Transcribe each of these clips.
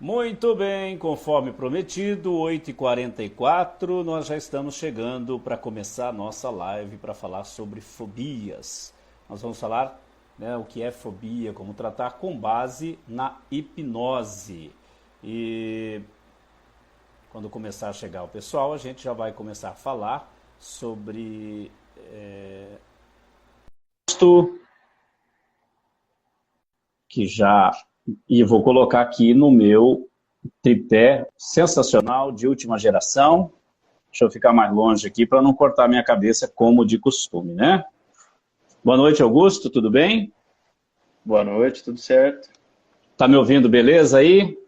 Muito bem, conforme prometido, 8h44, nós já estamos chegando para começar a nossa live para falar sobre fobias. Nós vamos falar, né, o que é fobia, como tratar com base na hipnose. E quando começar a chegar o pessoal, a gente já vai começar a falar sobre isto que já... E vou colocar aqui no meu tripé sensacional de última geração. Deixa eu ficar mais longe aqui para não cortar minha cabeça como de costume, né? Boa noite, Augusto, tudo bem? Boa noite, tudo certo? Tá me ouvindo beleza aí?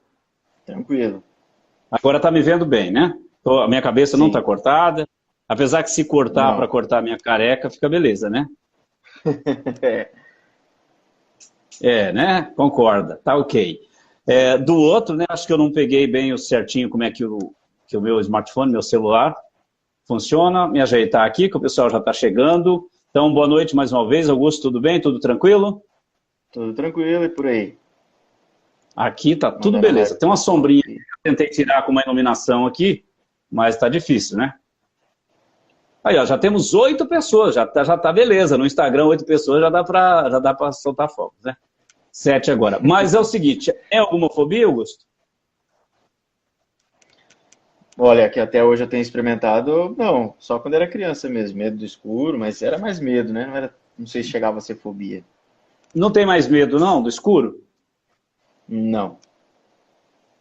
Tranquilo. Agora tá me vendo bem, né? A minha cabeça não tá cortada. Apesar que se cortar para cortar a minha careca, fica beleza, né? Né? Concorda, tá ok. Do outro, né? Acho que eu não peguei bem o certinho como é que o meu smartphone, meu celular funciona. Me ajeitar aqui, que o pessoal já está chegando. Então, boa noite mais uma vez. Augusto, tudo bem? Tudo tranquilo? Tudo tranquilo e por aí? Aqui tá tudo beleza. Tem uma sombrinha que eu tentei tirar com uma iluminação aqui, mas tá difícil, né? Aí, ó, já temos 8 pessoas, já tá beleza. No Instagram, 8 pessoas já dá para soltar fogos, né? 7 agora. Mas é o seguinte, é alguma fobia, Augusto? Olha, que até hoje eu tenho experimentado, não, só quando era criança mesmo, medo do escuro, mas era mais medo, né? Não sei se chegava a ser fobia. Não tem mais medo, não, do escuro? Não.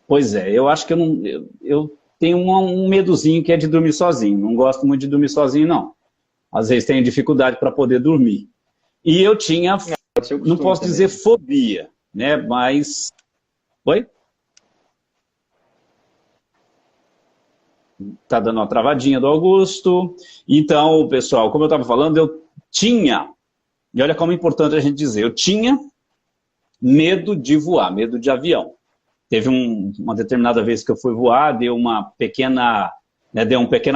Pois é, eu acho que eu tenho um medozinho que é de dormir sozinho. Não gosto muito de dormir sozinho, não. Às vezes tenho dificuldade para poder dormir. E eu tinha, não posso dizer fobia, né? Mas... Oi? Tá dando uma travadinha do Augusto. Então, pessoal, como eu estava falando, eu tinha, e olha como é importante a gente dizer, eu tinha medo de voar, medo de avião. Teve uma determinada vez que eu fui voar, deu uma pequena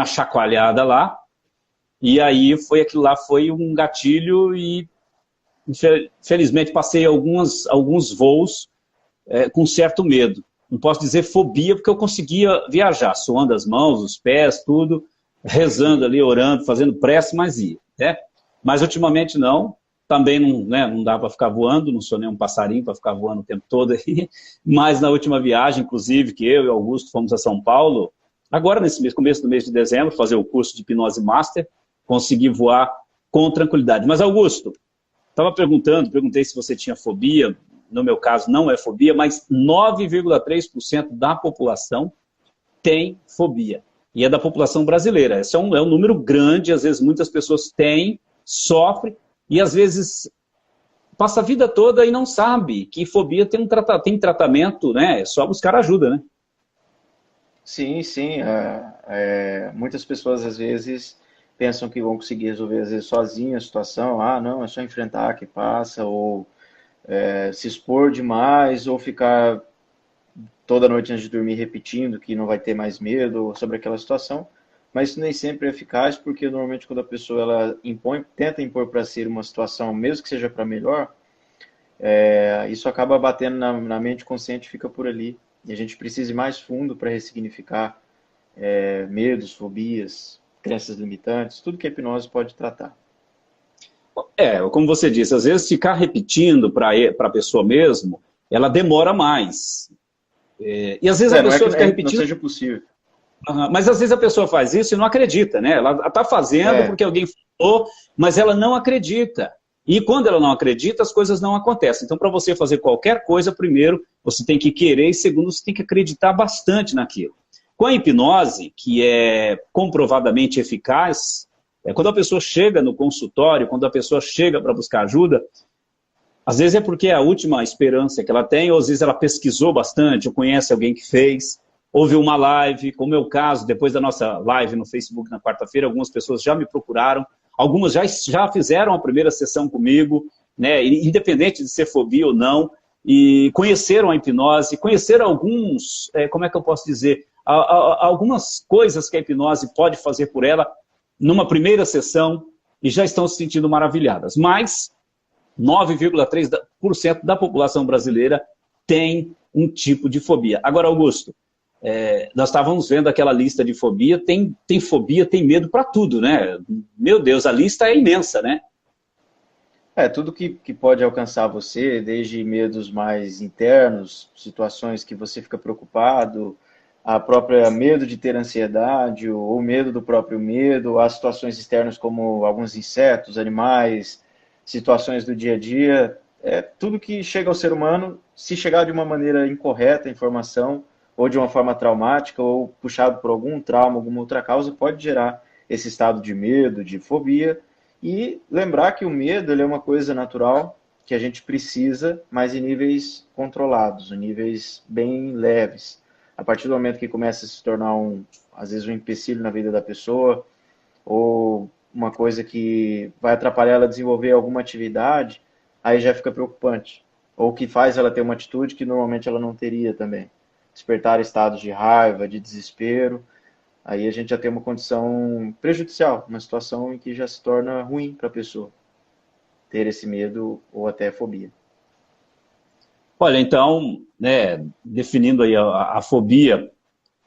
chacoalhada lá, e aí aquilo lá foi um gatilho e, felizmente, passei alguns voos com certo medo. Não posso dizer fobia, porque eu conseguia viajar, suando as mãos, os pés, tudo, rezando ali, orando, fazendo prece, mas ia, né? Mas ultimamente não. Também não dá para ficar voando, não sou nem um passarinho para ficar voando o tempo todo aí. Mas na última viagem, inclusive, que eu e Augusto fomos a São Paulo, agora nesse mês, começo do mês de dezembro, fazer o curso de hipnose master, consegui voar com tranquilidade. Mas, Augusto, perguntei se você tinha fobia. No meu caso, não é fobia, mas 9,3% da população tem fobia. E é da população brasileira. Esse é um número grande, às vezes muitas pessoas têm, sofrem, e às vezes passa a vida toda e não sabe que fobia tem tratamento, né? É só buscar ajuda, né? Sim, sim. Muitas pessoas às vezes pensam que vão conseguir resolver às vezes sozinho a situação. Ah, não, é só enfrentar que passa, ou se expor demais, ou ficar toda noite antes de dormir repetindo que não vai ter mais medo sobre aquela situação. Mas isso nem sempre é eficaz, porque normalmente quando a pessoa ela tenta impor para si uma situação, mesmo que seja para melhor, isso acaba batendo na mente consciente e fica por ali. E a gente precisa ir mais fundo para ressignificar medos, fobias, crenças limitantes, tudo que a hipnose pode tratar. Como você disse, às vezes ficar repetindo para a pessoa mesmo, ela demora mais. E às vezes a pessoa fica repetindo... Não seja possível. Mas às vezes a pessoa faz isso e não acredita, né? Ela está fazendo porque alguém falou, mas ela não acredita. E quando ela não acredita, as coisas não acontecem. Então, para você fazer qualquer coisa, primeiro, você tem que querer, e segundo, você tem que acreditar bastante naquilo. Com a hipnose, que é comprovadamente eficaz, quando a pessoa chega no consultório, quando a pessoa chega para buscar ajuda, às vezes é porque é a última esperança que ela tem, ou às vezes ela pesquisou bastante, ou conhece alguém que fez, houve uma live, como é o caso, depois da nossa live no Facebook na quarta-feira, algumas pessoas já me procuraram, algumas já fizeram a primeira sessão comigo, né, independente de ser fobia ou não, e conheceram a hipnose, conheceram alguns, como é que eu posso dizer, algumas coisas que a hipnose pode fazer por ela numa primeira sessão e já estão se sentindo maravilhadas. Mas 9,3% da população brasileira tem um tipo de fobia. Agora, Augusto, nós estávamos vendo aquela lista de fobia, tem fobia, tem medo para tudo, né? Meu Deus, a lista é imensa, né? Tudo que pode alcançar você, desde medos mais internos, situações que você fica preocupado, a própria medo de ter ansiedade, ou medo do próprio medo, as situações externas como alguns insetos, animais, situações do dia a dia, tudo que chega ao ser humano, se chegar de uma maneira incorreta a informação, ou de uma forma traumática, ou puxado por algum trauma, alguma outra causa, pode gerar esse estado de medo, de fobia. E lembrar que o medo ele é uma coisa natural que a gente precisa, mas em níveis controlados, em níveis bem leves. A partir do momento que começa a se tornar, às vezes, um empecilho na vida da pessoa, ou uma coisa que vai atrapalhar ela a desenvolver alguma atividade, aí já fica preocupante. Ou que faz ela ter uma atitude que normalmente ela não teria também. Despertar estados de raiva, de desespero. Aí a gente já tem uma condição prejudicial, uma situação em que já se torna ruim para a pessoa ter esse medo ou até fobia. Olha, então, né, definindo aí a fobia,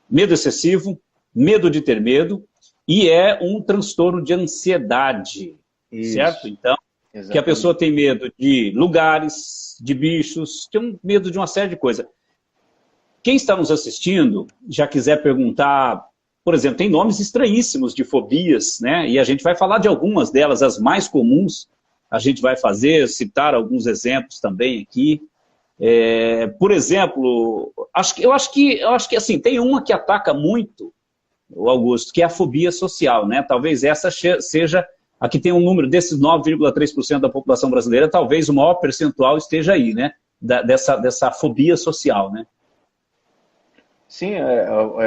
medo excessivo, medo de ter medo, e é um transtorno de ansiedade, Isso, certo? Então, exatamente. Que a pessoa tem medo de lugares, de bichos, tem medo de uma série de coisas. Quem está nos assistindo, já quiser perguntar, por exemplo, tem nomes estranhíssimos de fobias, né? E a gente vai falar de algumas delas, as mais comuns, a gente vai citar alguns exemplos também aqui. Por exemplo, eu acho que assim, tem uma que ataca muito, o Augusto, que é a fobia social, né? Talvez essa seja a que tem um número desses 9,3% da população brasileira, talvez o maior percentual esteja aí, né? Dessa fobia social, né? Sim,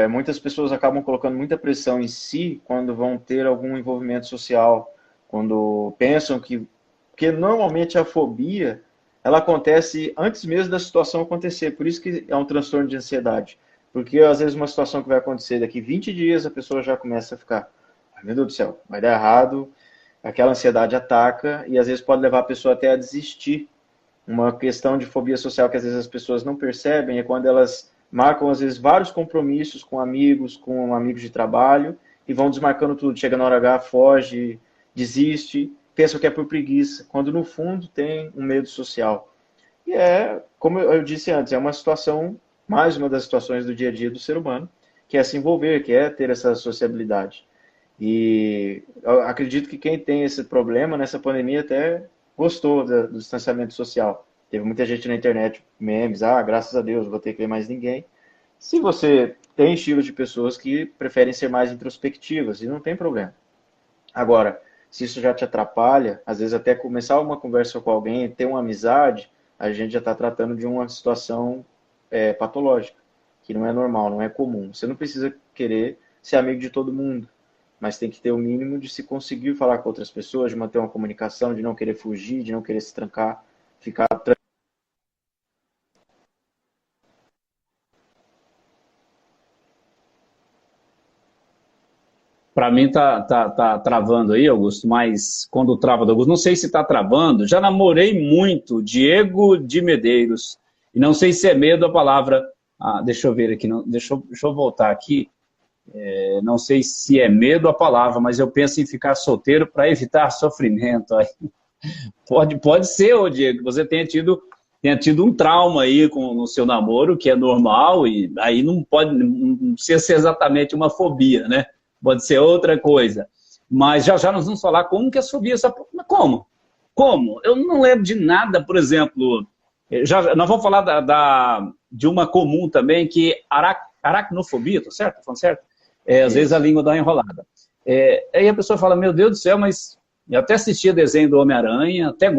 muitas pessoas acabam colocando muita pressão em si quando vão ter algum envolvimento social, quando pensam que... Porque normalmente a fobia, ela acontece antes mesmo da situação acontecer, por isso que é um transtorno de ansiedade. Porque às vezes uma situação que vai acontecer daqui 20 dias, a pessoa já começa a ficar, ai meu Deus do céu, vai dar errado, aquela ansiedade ataca e às vezes pode levar a pessoa até a desistir. Uma questão de fobia social que às vezes as pessoas não percebem é quando elas marcam, às vezes, vários compromissos com amigos de trabalho, e vão desmarcando tudo. Chega na hora H, foge, desiste, pensa que é por preguiça, quando no fundo tem um medo social. E como eu disse antes, é uma situação, mais uma das situações do dia a dia do ser humano, que é se envolver, que é ter essa sociabilidade. E eu acredito que quem tem esse problema nessa pandemia até gostou do distanciamento social. Teve muita gente na internet, memes, graças a Deus, vou ter que ver mais ninguém. Se você tem estilo de pessoas que preferem ser mais introspectivas, e não tem problema. Agora, se isso já te atrapalha, às vezes até começar uma conversa com alguém, ter uma amizade, a gente já está tratando de uma situação patológica, que não é normal, não é comum. Você não precisa querer ser amigo de todo mundo, mas tem que ter o mínimo de se conseguir falar com outras pessoas, de manter uma comunicação, de não querer fugir, de não querer se trancar, ficar... Para mim tá travando aí, Augusto, mas quando trava do Augusto, não sei se está travando, já namorei muito Diego de Medeiros, e não sei se é medo a palavra, deixa eu ver aqui, deixa eu voltar aqui, não sei se é medo a palavra, mas eu penso em ficar solteiro para evitar sofrimento. Aí. Pode ser, ô Diego, que você tenha tido um trauma aí no seu namoro, que é normal, e aí não precisa ser exatamente uma fobia, né? Pode ser outra coisa. Mas já nós vamos falar como que é a fobia. Como? Como? Eu não lembro de nada, por exemplo... nós vamos falar de uma comum também, que é aracnofobia, tá certo? Tá falando certo? Às vezes a língua dá uma enrolada. Aí a pessoa fala, meu Deus do céu, mas eu até assistia desenho do Homem-Aranha, até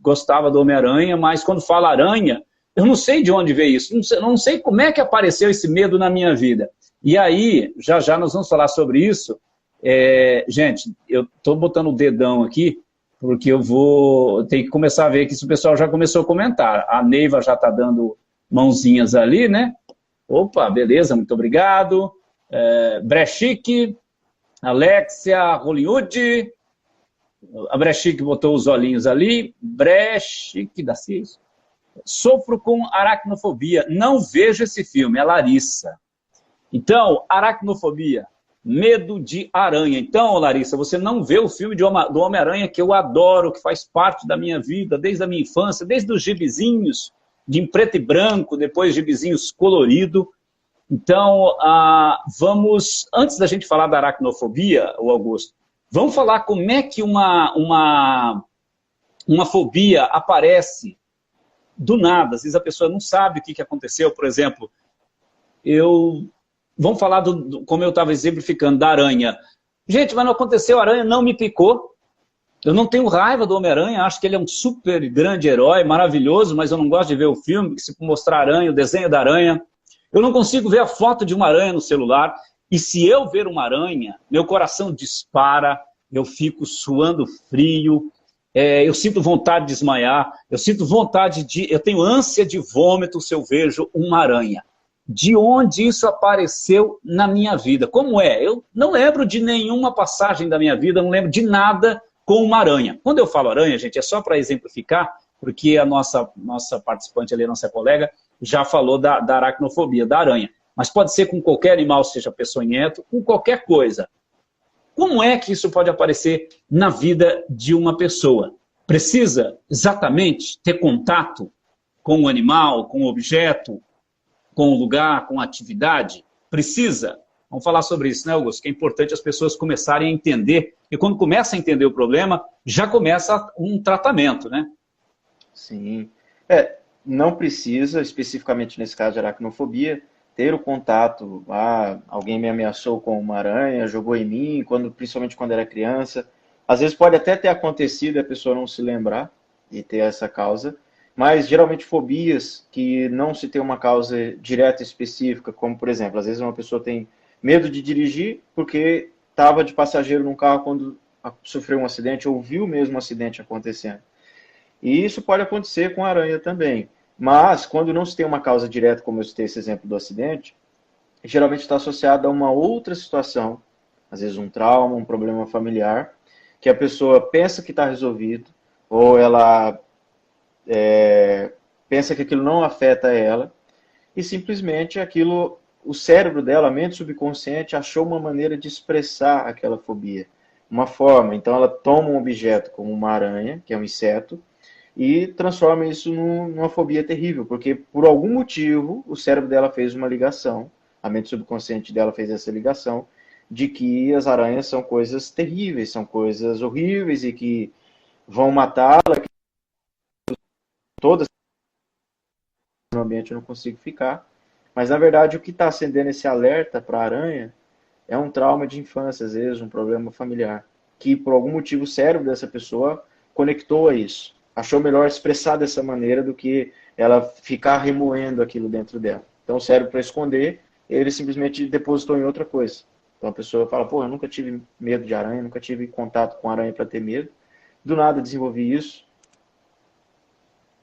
gostava do Homem-Aranha, mas quando fala aranha, eu não sei de onde veio isso, não sei como é que apareceu esse medo na minha vida. E aí, já nós vamos falar sobre isso. Gente, eu estou botando o dedão aqui, porque eu tenho que começar a ver aqui se o pessoal já começou a comentar. A Neiva já está dando mãozinhas ali, né? Opa, beleza, muito obrigado. Brechique, Alexia, Hollywood, a Brechique botou os olhinhos ali, Brechique da Cis, sofro com aracnofobia. Não vejo esse filme, é Larissa. Então, aracnofobia, medo de aranha. Então, Larissa, você não vê o filme do Homem-Aranha que eu adoro, que faz parte da minha vida, desde a minha infância, desde os gibizinhos de preto e branco, depois gibizinhos colorido. Então, vamos, antes da gente falar da aracnofobia, o Augusto, vamos falar como é que uma fobia aparece do nada. Às vezes a pessoa não sabe o que aconteceu. Por exemplo, vamos falar como eu estava exemplificando, da aranha. Gente, mas não aconteceu, a aranha não me picou. Eu não tenho raiva do Homem-Aranha, acho que ele é um super grande herói, maravilhoso, mas eu não gosto de ver o filme, se mostrar aranha, o desenho da aranha. Eu não consigo ver a foto de uma aranha no celular. E se eu ver uma aranha, meu coração dispara, eu fico suando frio, eu sinto vontade de desmaiar, eu tenho ânsia de vômito se eu vejo uma aranha. De onde isso apareceu na minha vida? Como é? Eu não lembro de nenhuma passagem da minha vida, não lembro de nada com uma aranha. Quando eu falo aranha, gente, é só para exemplificar, porque a nossa participante ali, a nossa colega, já falou da aracnofobia, da aranha. Mas pode ser com qualquer animal, seja peçonhento, com qualquer coisa. Como é que isso pode aparecer na vida de uma pessoa? Precisa exatamente ter contato com o animal, com o objeto, com o lugar, com a atividade? Precisa? Vamos falar sobre isso, né, Augusto? Que é importante as pessoas começarem a entender. E quando começa a entender o problema, já começa um tratamento, né? Sim. Não precisa, especificamente nesse caso de aracnofobia, ter o contato. Alguém me ameaçou com uma aranha, jogou em mim, principalmente quando era criança. Às vezes pode até ter acontecido e a pessoa não se lembrar e ter essa causa. Mas, geralmente, fobias que não se tem uma causa direta e específica, como, por exemplo, às vezes uma pessoa tem medo de dirigir porque estava de passageiro num carro quando sofreu um acidente ou viu mesmo um acidente acontecendo. E isso pode acontecer com a aranha também. Mas, quando não se tem uma causa direta, como eu citei esse exemplo do acidente, geralmente está associado a uma outra situação, às vezes um trauma, um problema familiar, que a pessoa pensa que está resolvido, ou ela pensa que aquilo não afeta ela, e simplesmente aquilo, o cérebro dela, a mente subconsciente, achou uma maneira de expressar aquela fobia, uma forma. Então ela toma um objeto como uma aranha, que é um inseto, e transforma isso numa fobia terrível, porque por algum motivo o cérebro dela fez uma ligação, a mente subconsciente dela fez essa ligação, de que as aranhas são coisas terríveis, são coisas horríveis e que vão matá-la, que todas no ambiente eu não consigo ficar. Mas, na verdade, o que está acendendo esse alerta para a aranha é um trauma de infância, às vezes, um problema familiar, que, por algum motivo, o cérebro dessa pessoa conectou a isso. Achou melhor expressar dessa maneira do que ela ficar remoendo aquilo dentro dela. Então, o cérebro, para esconder, ele simplesmente depositou em outra coisa. Então, a pessoa fala, pô, eu nunca tive medo de aranha, nunca tive contato com aranha para ter medo. Do nada desenvolvi isso.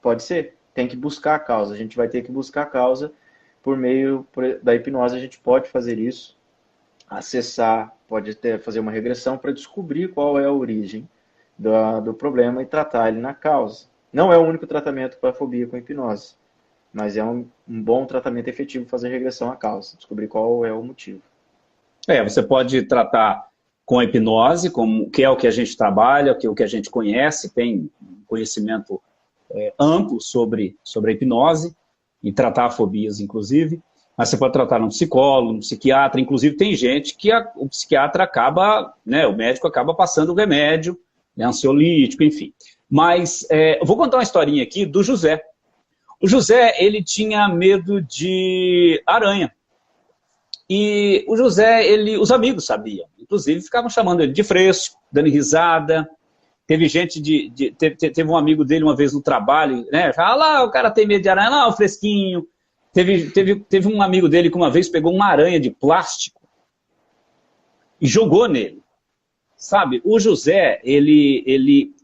Pode ser. Tem que buscar a causa. A gente vai ter que buscar a causa por meio da hipnose. A gente pode fazer isso, acessar, pode fazer uma regressão para descobrir qual é a origem do problema e tratar ele na causa. Não é o único tratamento para a fobia com hipnose, mas é um bom tratamento efetivo fazer regressão à causa, descobrir qual é o motivo. Você pode tratar com a hipnose, que é o que a gente trabalha, que é o que a gente conhece, tem conhecimento amplo sobre a hipnose, e tratar fobias, inclusive. Mas você pode tratar num psicólogo, num psiquiatra. Inclusive, tem gente que o psiquiatra acaba, o médico acaba passando o remédio, ansiolítico, enfim. Mas eu vou contar uma historinha aqui do José. O José, ele tinha medo de aranha. E o José, os amigos sabiam. Inclusive, ficavam chamando ele de fresco, dando risada. Teve gente teve um amigo dele uma vez no trabalho, lá o cara tem medo de aranha, lá o fresquinho. Teve um amigo dele que uma vez pegou uma aranha de plástico e jogou nele. Sabe, o José,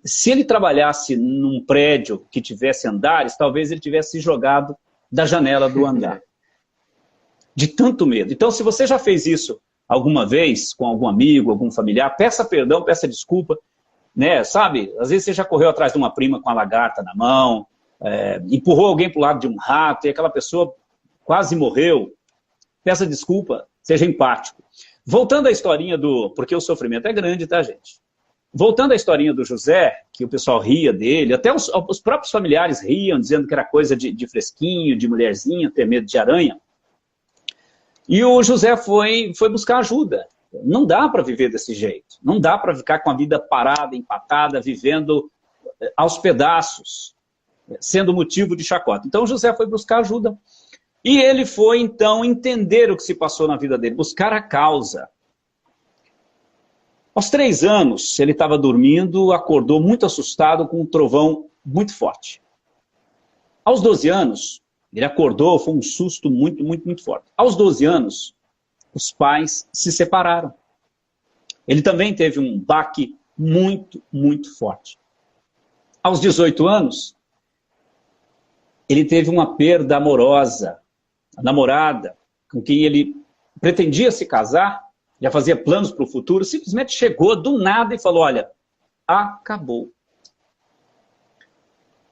se ele trabalhasse num prédio que tivesse andares, talvez ele tivesse se jogado da janela do andar. De tanto medo. Então, se você já fez isso alguma vez com algum amigo, algum familiar, peça perdão, peça desculpa. Sabe, às vezes você já correu atrás de uma prima com a lagarta na mão, empurrou alguém para o lado de um rato e aquela pessoa quase morreu, peça desculpa, seja empático. Voltando à historinha porque o sofrimento é grande, tá, gente? Voltando à historinha do José, que o pessoal ria dele, até os próprios familiares riam, dizendo que era coisa de fresquinho, de mulherzinha, ter medo de aranha. E o José foi buscar ajuda. Não dá para viver desse jeito. Não dá para ficar com a vida parada, empatada, vivendo aos pedaços, sendo motivo de chacota. Então José foi buscar ajuda. E ele foi, então, entender o que se passou na vida dele, buscar a causa. Aos 3 anos, ele estava dormindo, acordou muito assustado com um trovão muito forte. Aos 12 anos, ele acordou, foi um susto muito, muito, muito forte. Aos 12 anos, os pais se separaram. Ele também teve um baque muito, muito forte. Aos 18 anos, ele teve uma perda amorosa. A namorada, com quem ele pretendia se casar, já fazia planos para o futuro, simplesmente chegou do nada e falou, olha, acabou.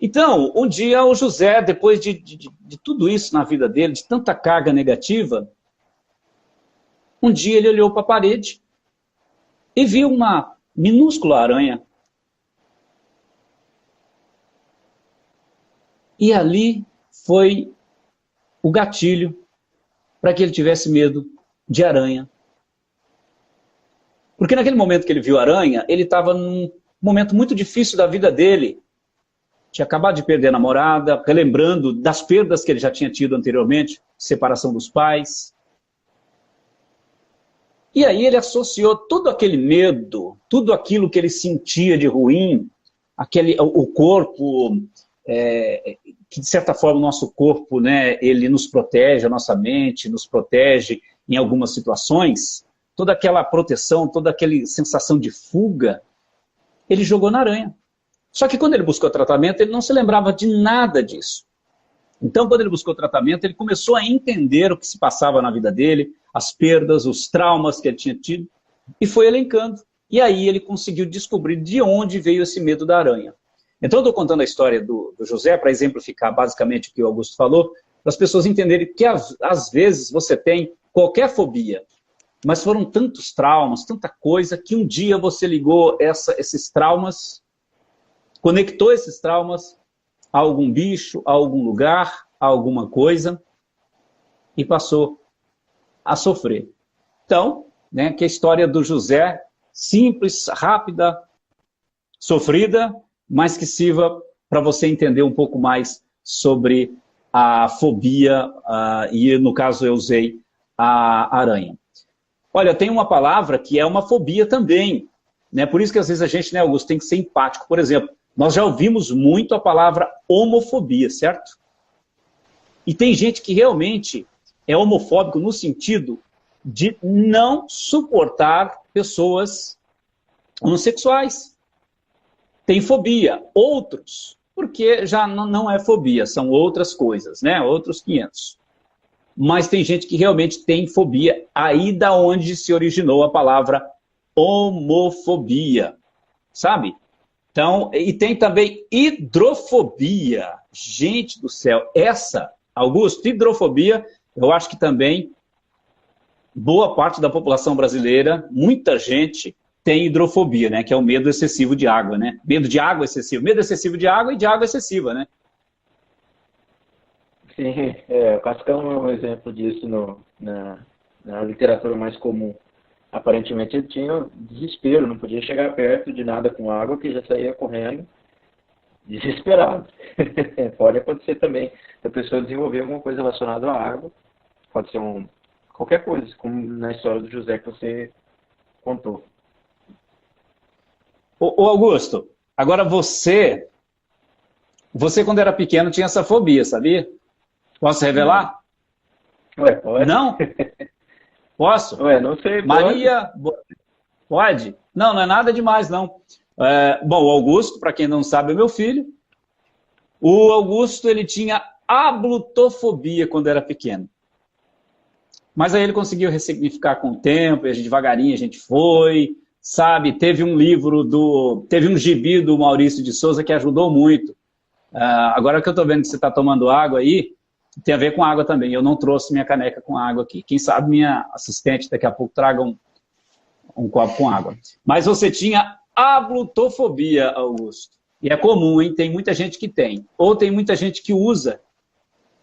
Então, um dia o José, depois de tudo isso na vida dele, de tanta carga negativa, um dia ele olhou para a parede e viu uma minúscula aranha. E ali foi o gatilho para que ele tivesse medo de aranha. Porque naquele momento que ele viu a aranha, ele estava num momento muito difícil da vida dele. Tinha acabado de perder a namorada, relembrando das perdas que ele já tinha tido anteriormente, separação dos pais. E aí ele associou todo aquele medo, tudo aquilo que ele sentia de ruim, o corpo, que de certa forma o nosso corpo, né, ele nos protege, a nossa mente nos protege em algumas situações, toda aquela proteção, toda aquela sensação de fuga, ele jogou na aranha. Só que quando ele buscou tratamento, ele não se lembrava de nada disso. Então, quando ele buscou tratamento, ele começou a entender o que se passava na vida dele, as perdas, os traumas que ele tinha tido, e foi elencando. E aí ele conseguiu descobrir de onde veio esse medo da aranha. Então, eu estou contando a história do José para exemplificar basicamente o que o Augusto falou, para as pessoas entenderem que às vezes você tem qualquer fobia, mas foram tantos traumas, tanta coisa, que um dia você ligou esses traumas, conectou esses traumas a algum bicho, a algum lugar, a alguma coisa, e passou a sofrer. Então, né, que a história do José, simples, rápida, sofrida, mas que sirva para você entender um pouco mais sobre a fobia, e no caso eu usei a aranha. Olha, tem uma palavra que é uma fobia também, né? Por isso que às vezes a gente, né, Augusto, tem que ser empático. Por exemplo, nós já ouvimos muito a palavra homofobia, certo? E tem gente que realmente é homofóbico no sentido de não suportar pessoas homossexuais. Tem fobia. Outros, porque já não é fobia, são outras coisas, né? Outros 500. Mas tem gente que realmente tem fobia, aí da onde se originou a palavra homofobia, sabe? Então, e tem também hidrofobia. Gente do céu, essa, Augusto, hidrofobia, eu acho que também boa parte da população brasileira, muita gente tem hidrofobia, né? Que é o medo excessivo de água, né? Medo de água excessivo. Medo excessivo de água e de água excessiva, né? Sim, o Cascão é um exemplo disso na literatura mais comum. Aparentemente ele tinha desespero, não podia chegar perto de nada com água, que já saía correndo, desesperado. Pode acontecer também da pessoa desenvolver alguma coisa relacionada à água, pode ser qualquer coisa, como na história do José que você contou. Ô Augusto, agora você quando era pequeno tinha essa fobia, sabia? Posso revelar? Ué, pode. Não? Posso? Ué, não sei. Maria, pode? Não é nada demais, não. Bom, o Augusto, para quem não sabe, é meu filho. O Augusto, ele tinha ablutofobia quando era pequeno. Mas aí ele conseguiu ressignificar com o tempo, e devagarinho a gente foi, sabe? Teve um gibi do Maurício de Souza que ajudou muito. Agora que eu estou vendo que você está tomando água aí, tem a ver com água também. Eu não trouxe minha caneca com água aqui. Quem sabe minha assistente daqui a pouco traga um copo com água. Mas você tinha aglutofobia, Augusto. E é comum, hein? Tem muita gente que tem. Ou tem muita gente que usa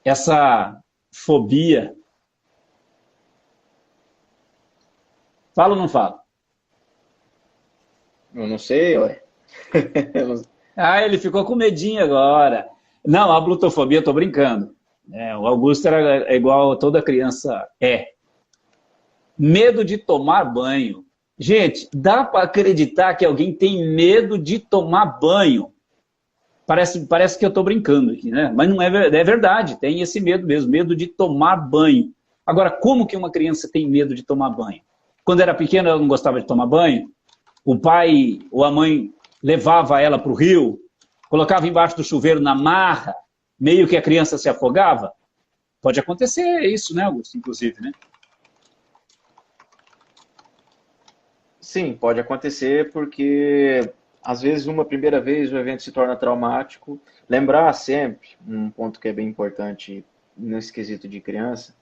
essa fobia. Fala ou não fala? Eu não sei, ué. Ele ficou com medinho agora. Não, a glutofobia, estou brincando. O Augusto é igual toda criança é. Medo de tomar banho. Gente, dá para acreditar que alguém tem medo de tomar banho? Parece que eu estou brincando aqui, né? Mas não é verdade, tem esse medo mesmo, medo de tomar banho. Agora, como que uma criança tem medo de tomar banho? Quando era pequena, ela não gostava de tomar banho? O pai ou a mãe levava ela para o rio, colocava embaixo do chuveiro na marra, meio que a criança se afogava? Pode acontecer isso, né, Augusto? Inclusive, né? Sim, pode acontecer porque, às vezes, uma primeira vez o evento se torna traumático. Lembrar sempre, um ponto que é bem importante nesse quesito de criança,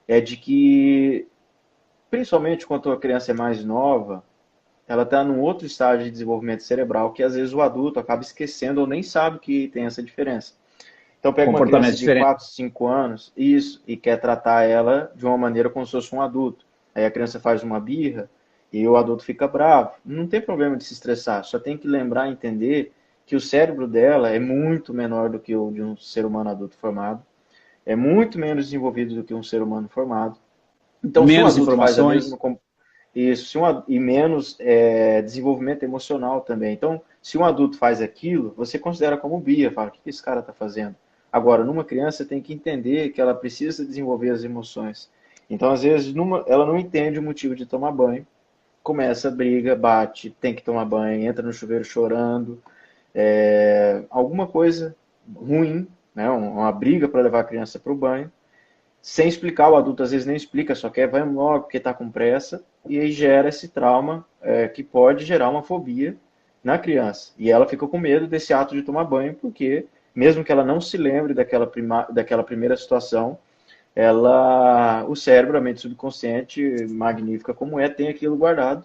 é de que, principalmente quando a criança é mais nova, ela está num outro estágio de desenvolvimento cerebral que, às vezes, o adulto acaba esquecendo ou nem sabe que tem essa diferença. Então, pega uma criança de 4, 5 anos, isso, e quer tratar ela de uma maneira como se fosse um adulto. Aí a criança faz uma birra e o adulto fica bravo. Não tem problema de se estressar, só tem que lembrar e entender que o cérebro dela é muito menor do que o de um ser humano adulto formado, é muito menos desenvolvido do que um ser humano formado. Então, menos se um adulto informações. faz a mesma... Isso, e menos desenvolvimento emocional também. Então, se um adulto faz aquilo, você considera como birra, fala, o que esse cara está fazendo? Agora, numa criança tem que entender que ela precisa desenvolver as emoções. Então, às vezes, ela não entende o motivo de tomar banho, começa a briga, bate, tem que tomar banho, entra no chuveiro chorando, alguma coisa ruim, né, uma briga para levar a criança para o banho, sem explicar, o adulto às vezes nem explica, só quer vai logo porque está com pressa, e aí gera esse trauma que pode gerar uma fobia na criança. E ela fica com medo desse ato de tomar banho, porque mesmo que ela não se lembre daquela primeira situação, o cérebro, a mente subconsciente, magnífica como tem aquilo guardado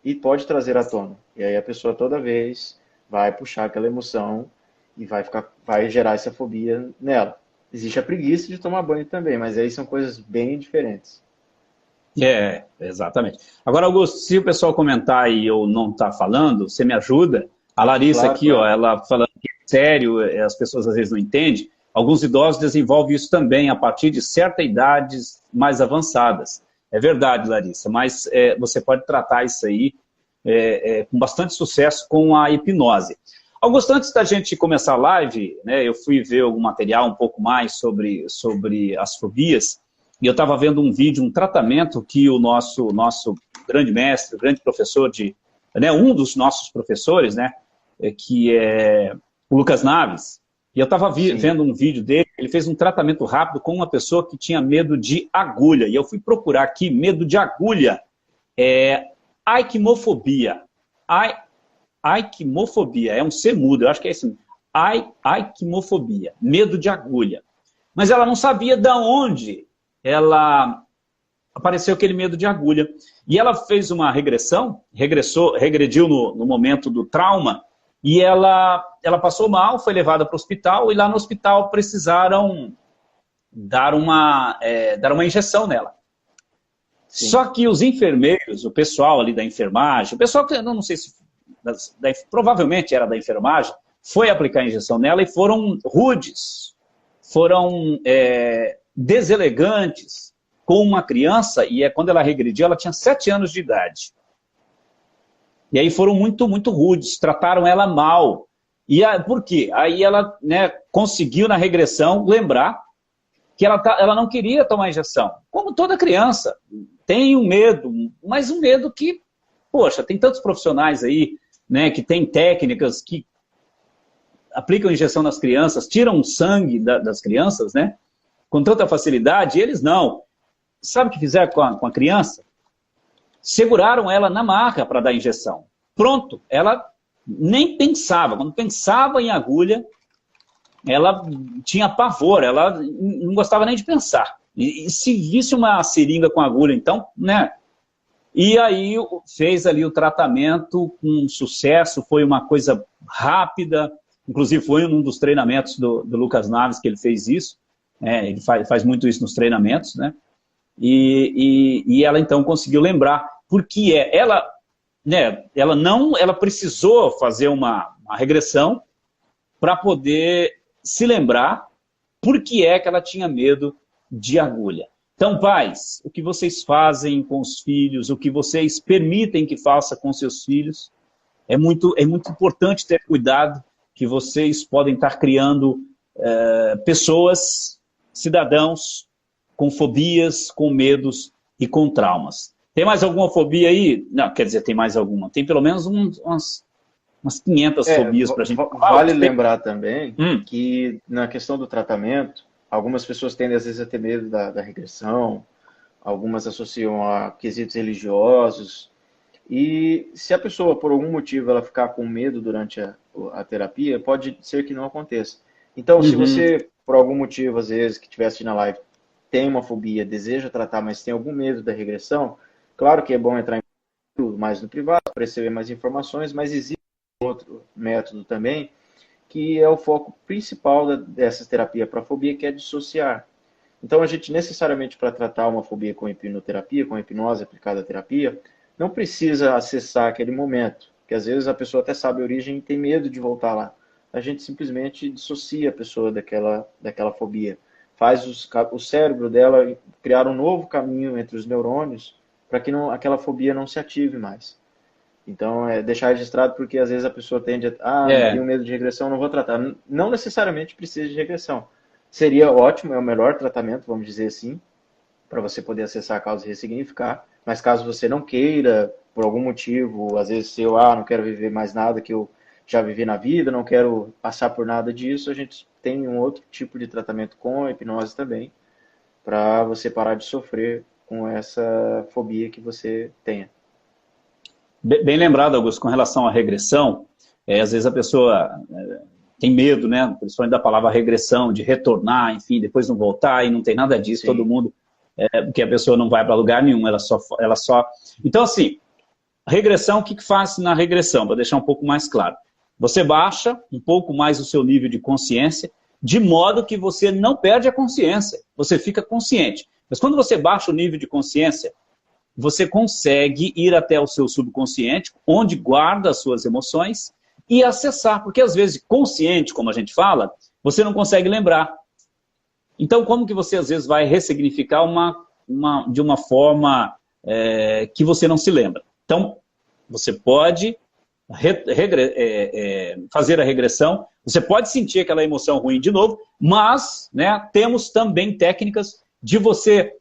e pode trazer à tona. E aí a pessoa toda vez vai puxar aquela emoção e vai gerar essa fobia nela. Existe a preguiça de tomar banho também, mas aí são coisas bem diferentes. Exatamente. Agora, Augusto, se o pessoal comentar e eu não estar falando, você me ajuda? A Larissa Claro, aqui, claro. ela falando que é sério, as pessoas às vezes não entendem. Alguns idosos desenvolvem isso também a partir de certas idades mais avançadas. É verdade, Larissa, mas você pode tratar isso aí com bastante sucesso com a hipnose. Augusto, antes da gente começar a live, né, eu fui ver algum material um pouco mais sobre as fobias, e eu estava vendo um vídeo, um tratamento que o nosso grande mestre, grande professor um dos nossos professores, né, que é o Lucas Naves, e eu estava vendo um vídeo dele, ele fez um tratamento rápido com uma pessoa que tinha medo de agulha, e eu fui procurar aqui, medo de agulha, aikimofobia. Aikimofobia, é um C mudo, eu acho que é esse. Aikimofobia, medo de agulha. Mas ela não sabia de onde apareceu aquele medo de agulha. E ela fez uma regressão, regrediu no momento do trauma, e ela passou mal, foi levada para o hospital, e lá no hospital precisaram dar uma injeção nela. Sim. Só que os enfermeiros, o pessoal ali da enfermagem, o pessoal que, não sei se provavelmente era da enfermagem, foi aplicar a injeção nela e foram rudes, foram deselegantes com uma criança, e quando ela regrediu, ela tinha 7 anos de idade. E aí foram muito, muito rudes, trataram ela mal. Por quê? Aí ela conseguiu, na regressão, lembrar que ela não queria tomar injeção. Como toda criança, tem um medo, mas um medo que, poxa, tem tantos profissionais aí, né, que tem técnicas que aplicam injeção nas crianças, tiram o sangue das crianças, né, com tanta facilidade, e eles não. Sabe o que fizeram com a criança? Seguraram ela na maca para dar injeção. Pronto, ela nem pensava. Quando pensava em agulha, ela tinha pavor, ela não gostava nem de pensar. E se visse uma seringa com agulha, então, né? E aí fez ali o tratamento com sucesso, foi uma coisa rápida, inclusive foi um dos treinamentos do Lucas Naves que ele fez isso, ele faz muito isso nos treinamentos, né? E ela então conseguiu lembrar, porque ela, né, ela precisou fazer uma regressão para poder se lembrar por que é que ela tinha medo de agulha. Então, pais, o que vocês fazem com os filhos, o que vocês permitem que faça com seus filhos, é muito importante ter cuidado, que vocês podem estar criando pessoas, cidadãos, com fobias, com medos e com traumas. Tem mais alguma fobia aí? Não, quer dizer, tem mais alguma. Tem pelo menos umas 500 fobias para a gente falar. Vale lembrar também que na questão do tratamento, algumas pessoas tendem às vezes a ter medo da regressão, algumas associam a quesitos religiosos, e se a pessoa, por algum motivo, ela ficar com medo durante a terapia, pode ser que não aconteça. Então, se você, por algum motivo, às vezes, que estiver assistindo a live, tem uma fobia, deseja tratar, mas tem algum medo da regressão, claro que é bom entrar mais no privado, para receber mais informações, mas existe outro método também, que é o foco principal dessa terapia para fobia, que é dissociar. Então, a gente necessariamente, para tratar uma fobia com hipnoterapia, com hipnose aplicada à terapia, não precisa acessar aquele momento, porque às vezes a pessoa até sabe a origem e tem medo de voltar lá. A gente simplesmente dissocia a pessoa daquela fobia. Faz o cérebro dela criar um novo caminho entre os neurônios para que aquela fobia não se ative mais. Então, deixar registrado, porque às vezes a pessoa tende a, tenho medo de regressão, não vou tratar. Não necessariamente precisa de regressão. Seria ótimo, é o melhor tratamento, vamos dizer assim, para você poder acessar a causa e ressignificar. Mas caso você não queira, por algum motivo, às vezes eu não quero viver mais nada que eu já vivi na vida, não quero passar por nada disso, a gente tem um outro tipo de tratamento com a hipnose também, para você parar de sofrer com essa fobia que você tenha. Bem lembrado, Augusto, com relação à regressão, às vezes a pessoa tem medo, né, principalmente da palavra regressão, de retornar, enfim, depois não voltar, e não tem nada disso. Sim. Todo mundo, porque a pessoa não vai para lugar nenhum, ela só... Então, assim, regressão, o que faz na regressão? Para deixar um pouco mais claro. Você baixa um pouco mais o seu nível de consciência, de modo que você não perde a consciência, você fica consciente. Mas quando você baixa o nível de consciência, você consegue ir até o seu subconsciente, onde guarda as suas emoções, e acessar. Porque às vezes, consciente, como a gente fala, você não consegue lembrar. Então, como que você às vezes vai ressignificar de uma forma que você não se lembra? Então, você pode fazer a regressão, você pode sentir aquela emoção ruim de novo, mas, né, temos também técnicas de você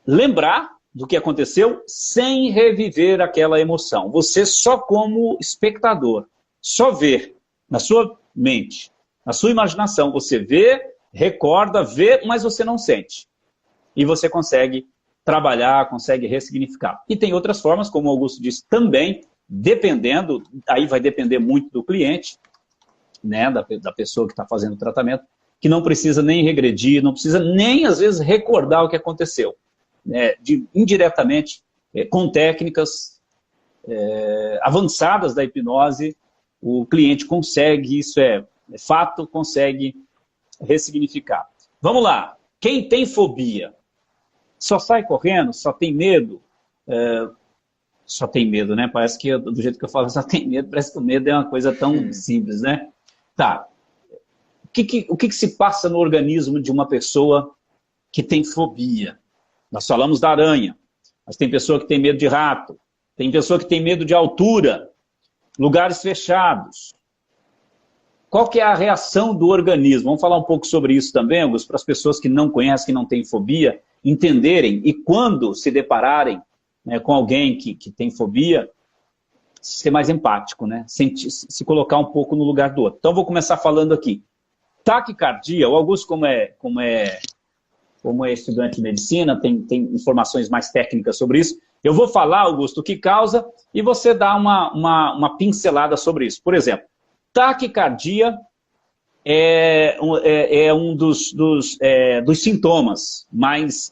lembrar do que aconteceu sem reviver aquela emoção. Você só como espectador, só ver na sua mente, na sua imaginação, você vê, recorda, vê, mas você não sente. E você consegue trabalhar, consegue ressignificar. E tem outras formas, como o Augusto disse, também, dependendo, aí vai depender muito do cliente, né, da pessoa que está fazendo o tratamento, que não precisa nem regredir, não precisa nem, às vezes, recordar o que aconteceu. Indiretamente, com técnicas avançadas da hipnose, o cliente consegue, isso é fato, consegue ressignificar. Vamos lá. Quem tem fobia? Só sai correndo? Só tem medo? Só tem medo, né? Parece que, do jeito que eu falo, só tem medo, parece que o medo é uma coisa tão simples, né? Tá. O que se passa no organismo de uma pessoa que tem fobia? Nós falamos da aranha, mas tem pessoa que tem medo de rato, tem pessoa que tem medo de altura, lugares fechados. Qual que é a reação do organismo? Vamos falar um pouco sobre isso também, Augusto, para as pessoas que não conhecem, que não têm fobia, entenderem e quando se depararem, né, com alguém que tem fobia, ser mais empático, né? Se colocar um pouco no lugar do outro. Então, vou começar falando aqui. Taquicardia, o Augusto, como é estudante de medicina, tem informações mais técnicas sobre isso. Eu vou falar, Augusto, o que causa e você dá uma pincelada sobre isso. Por exemplo, taquicardia é um dos sintomas mais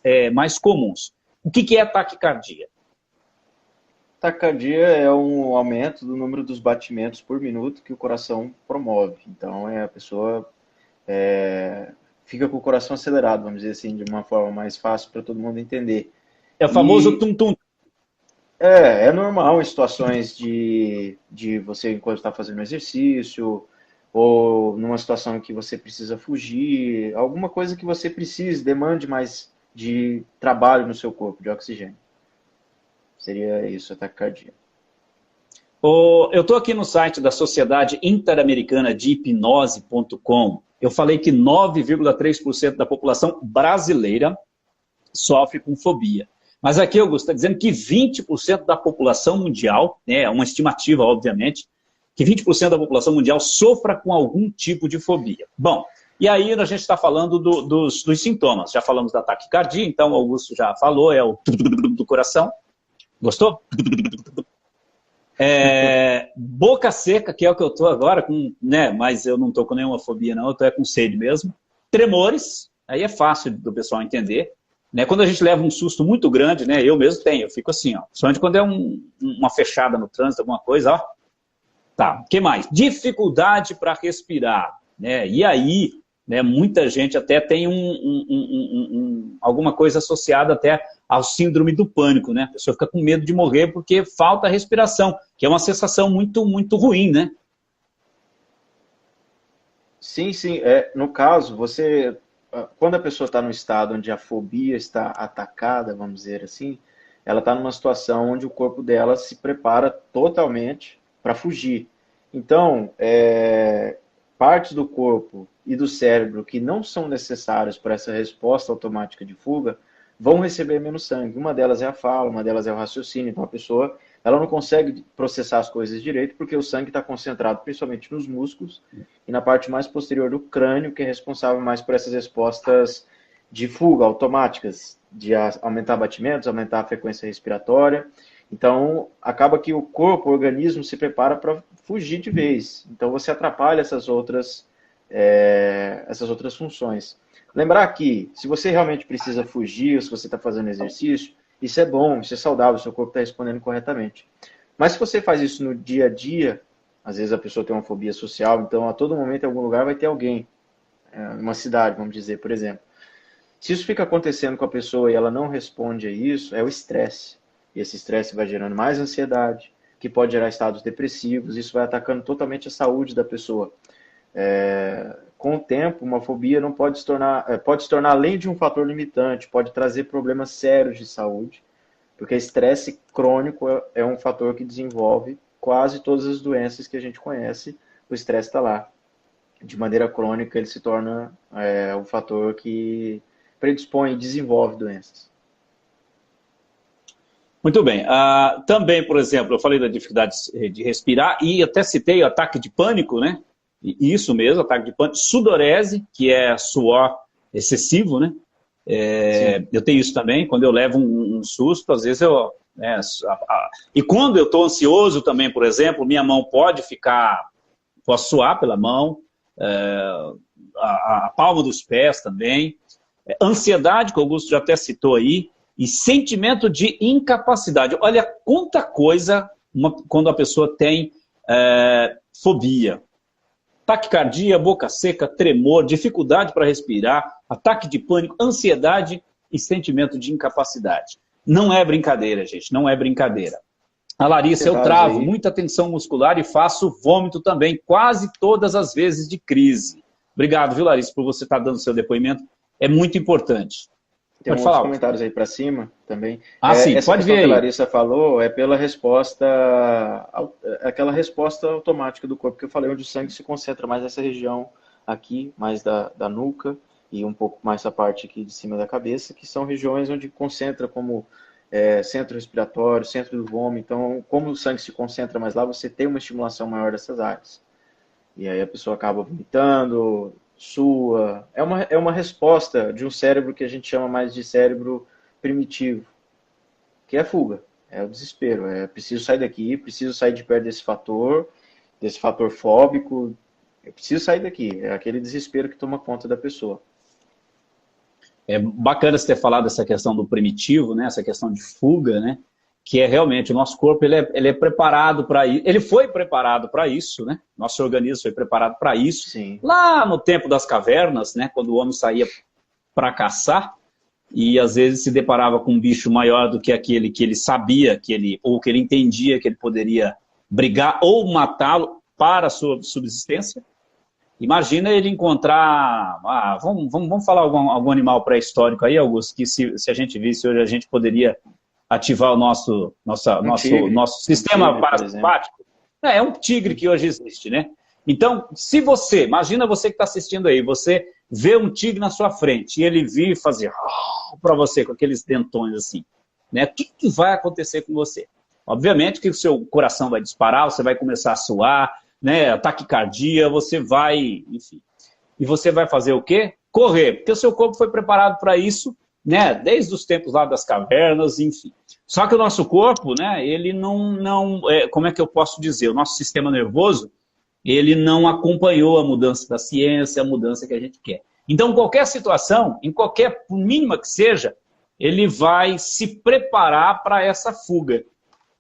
comuns. O que é taquicardia? Taquicardia é um aumento do número dos batimentos por minuto que o coração promove. Então, a pessoa fica com o coração acelerado, vamos dizer assim, de uma forma mais fácil para todo mundo entender. É o famoso tum-tum. É normal em situações de você, enquanto está fazendo exercício, ou numa situação que você precisa fugir, alguma coisa que você precise, demande mais de trabalho no seu corpo, de oxigênio. Seria isso, a taquicardia. Eu estou aqui no site da Sociedade Interamericana de Hipnose.com. Eu falei que 9,3% da população brasileira sofre com fobia. Mas aqui, Augusto, está dizendo que 20% da população mundial, é uma estimativa, obviamente, que 20% da população mundial sofra com algum tipo de fobia. Bom, e aí a gente está falando dos sintomas. Já falamos da taquicardia, então o Augusto já falou, é o do coração. Gostou? Boca seca, que é o que eu estou agora, mas eu não estou com nenhuma fobia não, eu estou com sede mesmo. Tremores, aí é fácil do pessoal entender. Quando a gente leva um susto muito grande, eu mesmo tenho, eu fico assim, principalmente quando é uma fechada no trânsito, alguma coisa, Tá, o que mais? Dificuldade para respirar, E aí, muita gente até tem alguma coisa associada até ao síndrome do pânico, A pessoa fica com medo de morrer porque falta respiração, que é uma sensação muito, muito ruim, Sim. No caso, quando a pessoa está no estado onde a fobia está atacada, vamos dizer assim, ela está numa situação onde o corpo dela se prepara totalmente para fugir. Então, partes do corpo e do cérebro que não são necessárias para essa resposta automática de fuga vão receber menos sangue. Uma delas é a fala, uma delas é o raciocínio. Então, a pessoa ela não consegue processar as coisas direito porque o sangue está concentrado principalmente nos músculos e na parte mais posterior do crânio, que é responsável mais por essas respostas de fuga automáticas, de aumentar batimentos, aumentar a frequência respiratória. Então, acaba que o corpo, o organismo, se prepara para fugir de vez. Então, você atrapalha essas outras funções. Lembrar que, se você realmente precisa fugir, ou se você está fazendo exercício, isso é bom, isso é saudável, seu corpo está respondendo corretamente. Mas se você faz isso no dia a dia, às vezes a pessoa tem uma fobia social, então a todo momento em algum lugar vai ter alguém, numa cidade, vamos dizer, por exemplo. Se isso fica acontecendo com a pessoa e ela não responde a isso, é o estresse. E esse estresse vai gerando mais ansiedade, que pode gerar estados depressivos, isso vai atacando totalmente a saúde da pessoa. Com o tempo, uma fobia não pode se tornar além de um fator limitante, pode trazer problemas sérios de saúde, porque estresse crônico é um fator que desenvolve quase todas as doenças que a gente conhece, o estresse está lá. De maneira crônica, ele se torna um fator que predispõe e desenvolve doenças. Muito bem. Também, por exemplo, eu falei da dificuldade de respirar e até citei o ataque de pânico, Isso mesmo, ataque de pânico. Sudorese, que é suor excessivo, eu tenho isso também, quando eu levo um susto, às vezes e quando eu estou ansioso também, por exemplo, minha mão posso suar pela mão, a palma dos pés também. Ansiedade, que o Augusto já até citou aí, e sentimento de incapacidade. Olha quanta coisa quando a pessoa tem fobia. Taquicardia, boca seca, tremor, dificuldade para respirar, ataque de pânico, ansiedade e sentimento de incapacidade. Não é brincadeira, gente, não é brincadeira. A Larissa, eu travo muita tensão muscular e faço vômito também, quase todas as vezes de crise. Obrigado, viu, Larissa, por você estar dando seu depoimento. É muito importante. Tem outros comentários aí para cima também. Sim, essa pode ver aí. Que a Larissa falou é pela resposta, aquela resposta automática do corpo que eu falei, onde o sangue se concentra mais nessa região aqui, mais da nuca e um pouco mais essa parte aqui de cima da cabeça, que são regiões onde concentra como centro respiratório, centro do vômito. Então, como o sangue se concentra mais lá, você tem uma estimulação maior dessas áreas. E aí a pessoa acaba vomitando, sua. É uma resposta de um cérebro que a gente chama mais de cérebro primitivo, que é a fuga, é o desespero. Preciso sair daqui, preciso sair de perto desse fator fóbico, Eu preciso sair daqui. É aquele desespero que toma conta da pessoa. É bacana você ter falado essa questão do primitivo, né? Essa questão de fuga, né? Que é realmente o nosso corpo, ele é preparado para isso. Ele foi preparado para isso, né? Nosso organismo foi preparado para isso. Sim. Lá no tempo das cavernas, né? Quando o homem saía para caçar e às vezes se deparava com um bicho maior do que aquele que ele sabia, ou que ele entendia que ele poderia brigar ou matá-lo para a sua subsistência. Imagina ele encontrar... vamos falar algum animal pré-histórico aí, Augusto, que se a gente visse hoje, a gente poderia ativar o nosso sistema parasimpático. É um tigre que hoje existe, né? Então, imagina você que está assistindo aí, você vê um tigre na sua frente e ele vir fazer para você com aqueles dentões assim, né? O que vai acontecer com você? Obviamente que o seu coração vai disparar, você vai começar a suar, né? Taquicardia, você vai, enfim. E você vai fazer o quê? Correr, porque o seu corpo foi preparado para isso, né? Desde os tempos lá das cavernas, enfim. Só que o nosso corpo, né? Ele como é que eu posso dizer? O nosso sistema nervoso, ele não acompanhou a mudança da ciência, a mudança que a gente quer. Então, qualquer situação, em qualquer mínima que seja, ele vai se preparar para essa fuga.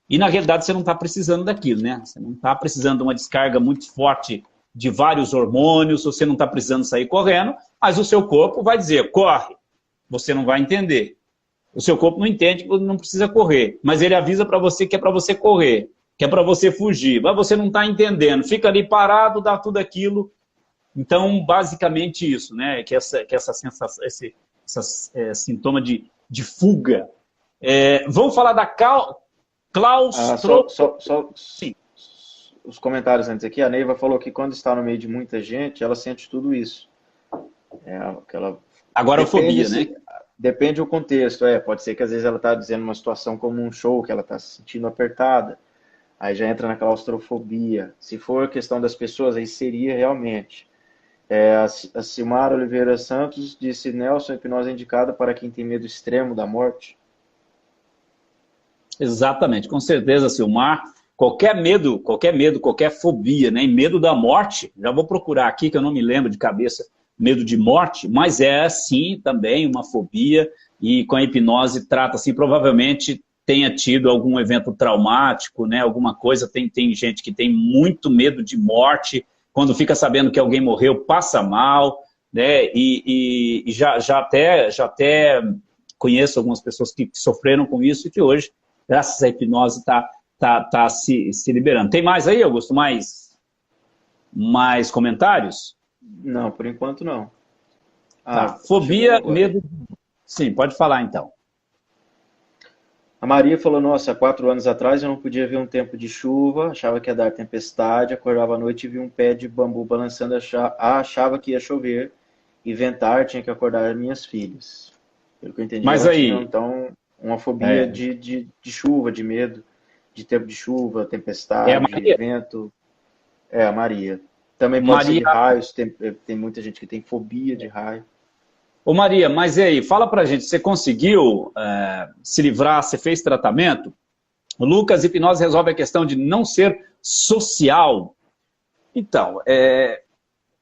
E, na realidade, você não está precisando daquilo, né? Você não está precisando de uma descarga muito forte de vários hormônios, você não está precisando sair correndo, mas o seu corpo vai dizer, corre. Você não vai entender. O seu corpo não entende que não precisa correr, mas ele avisa para você que é para você correr, que é para você fugir, mas você não está entendendo, fica ali parado, dá tudo aquilo. Então, basicamente isso, né? Que essa sensação, esse sintoma de fuga. Vamos falar da claustrofobia. Sim. Os comentários antes aqui, a Neiva falou que quando está no meio de muita gente, ela sente tudo isso. Agorafobia, né? Depende do contexto, pode ser que às vezes ela está dizendo uma situação como um show, que ela está se sentindo apertada, aí já entra na claustrofobia. Se for questão das pessoas, aí seria realmente. A Silmara Oliveira Santos disse, Nelson, a hipnose é indicada para quem tem medo extremo da morte? Exatamente, com certeza, Silmar. Qualquer medo, qualquer fobia, né? E medo da morte, já vou procurar aqui, que eu não me lembro de cabeça, medo de morte, mas é sim também uma fobia, e com a hipnose trata assim, provavelmente tenha tido algum evento traumático, né? Alguma coisa, tem gente que tem muito medo de morte, quando fica sabendo que alguém morreu, passa mal, né? E já até conheço algumas pessoas que sofreram com isso e que hoje, graças à hipnose, está se liberando. Tem mais aí, Augusto? Mais comentários? Não, por enquanto não. Fobia, medo... Sim, pode falar então. A Maria falou, nossa, há 4 anos atrás eu não podia ver um tempo de chuva, achava que ia dar tempestade, acordava à noite e via um pé de bambu balançando, achava que ia chover e ventar, tinha que acordar minhas filhas. Pelo que eu entendi, mas ela aí... tinha, então, uma fobia de chuva, de medo, de tempo de chuva, tempestade, vento. A Maria. Também pode ser de raios, tem muita gente que tem fobia de raio. Ô Maria, mas e aí, fala pra gente, você conseguiu se livrar, você fez tratamento? O Lucas, hipnose resolve a questão de não ser social. Então,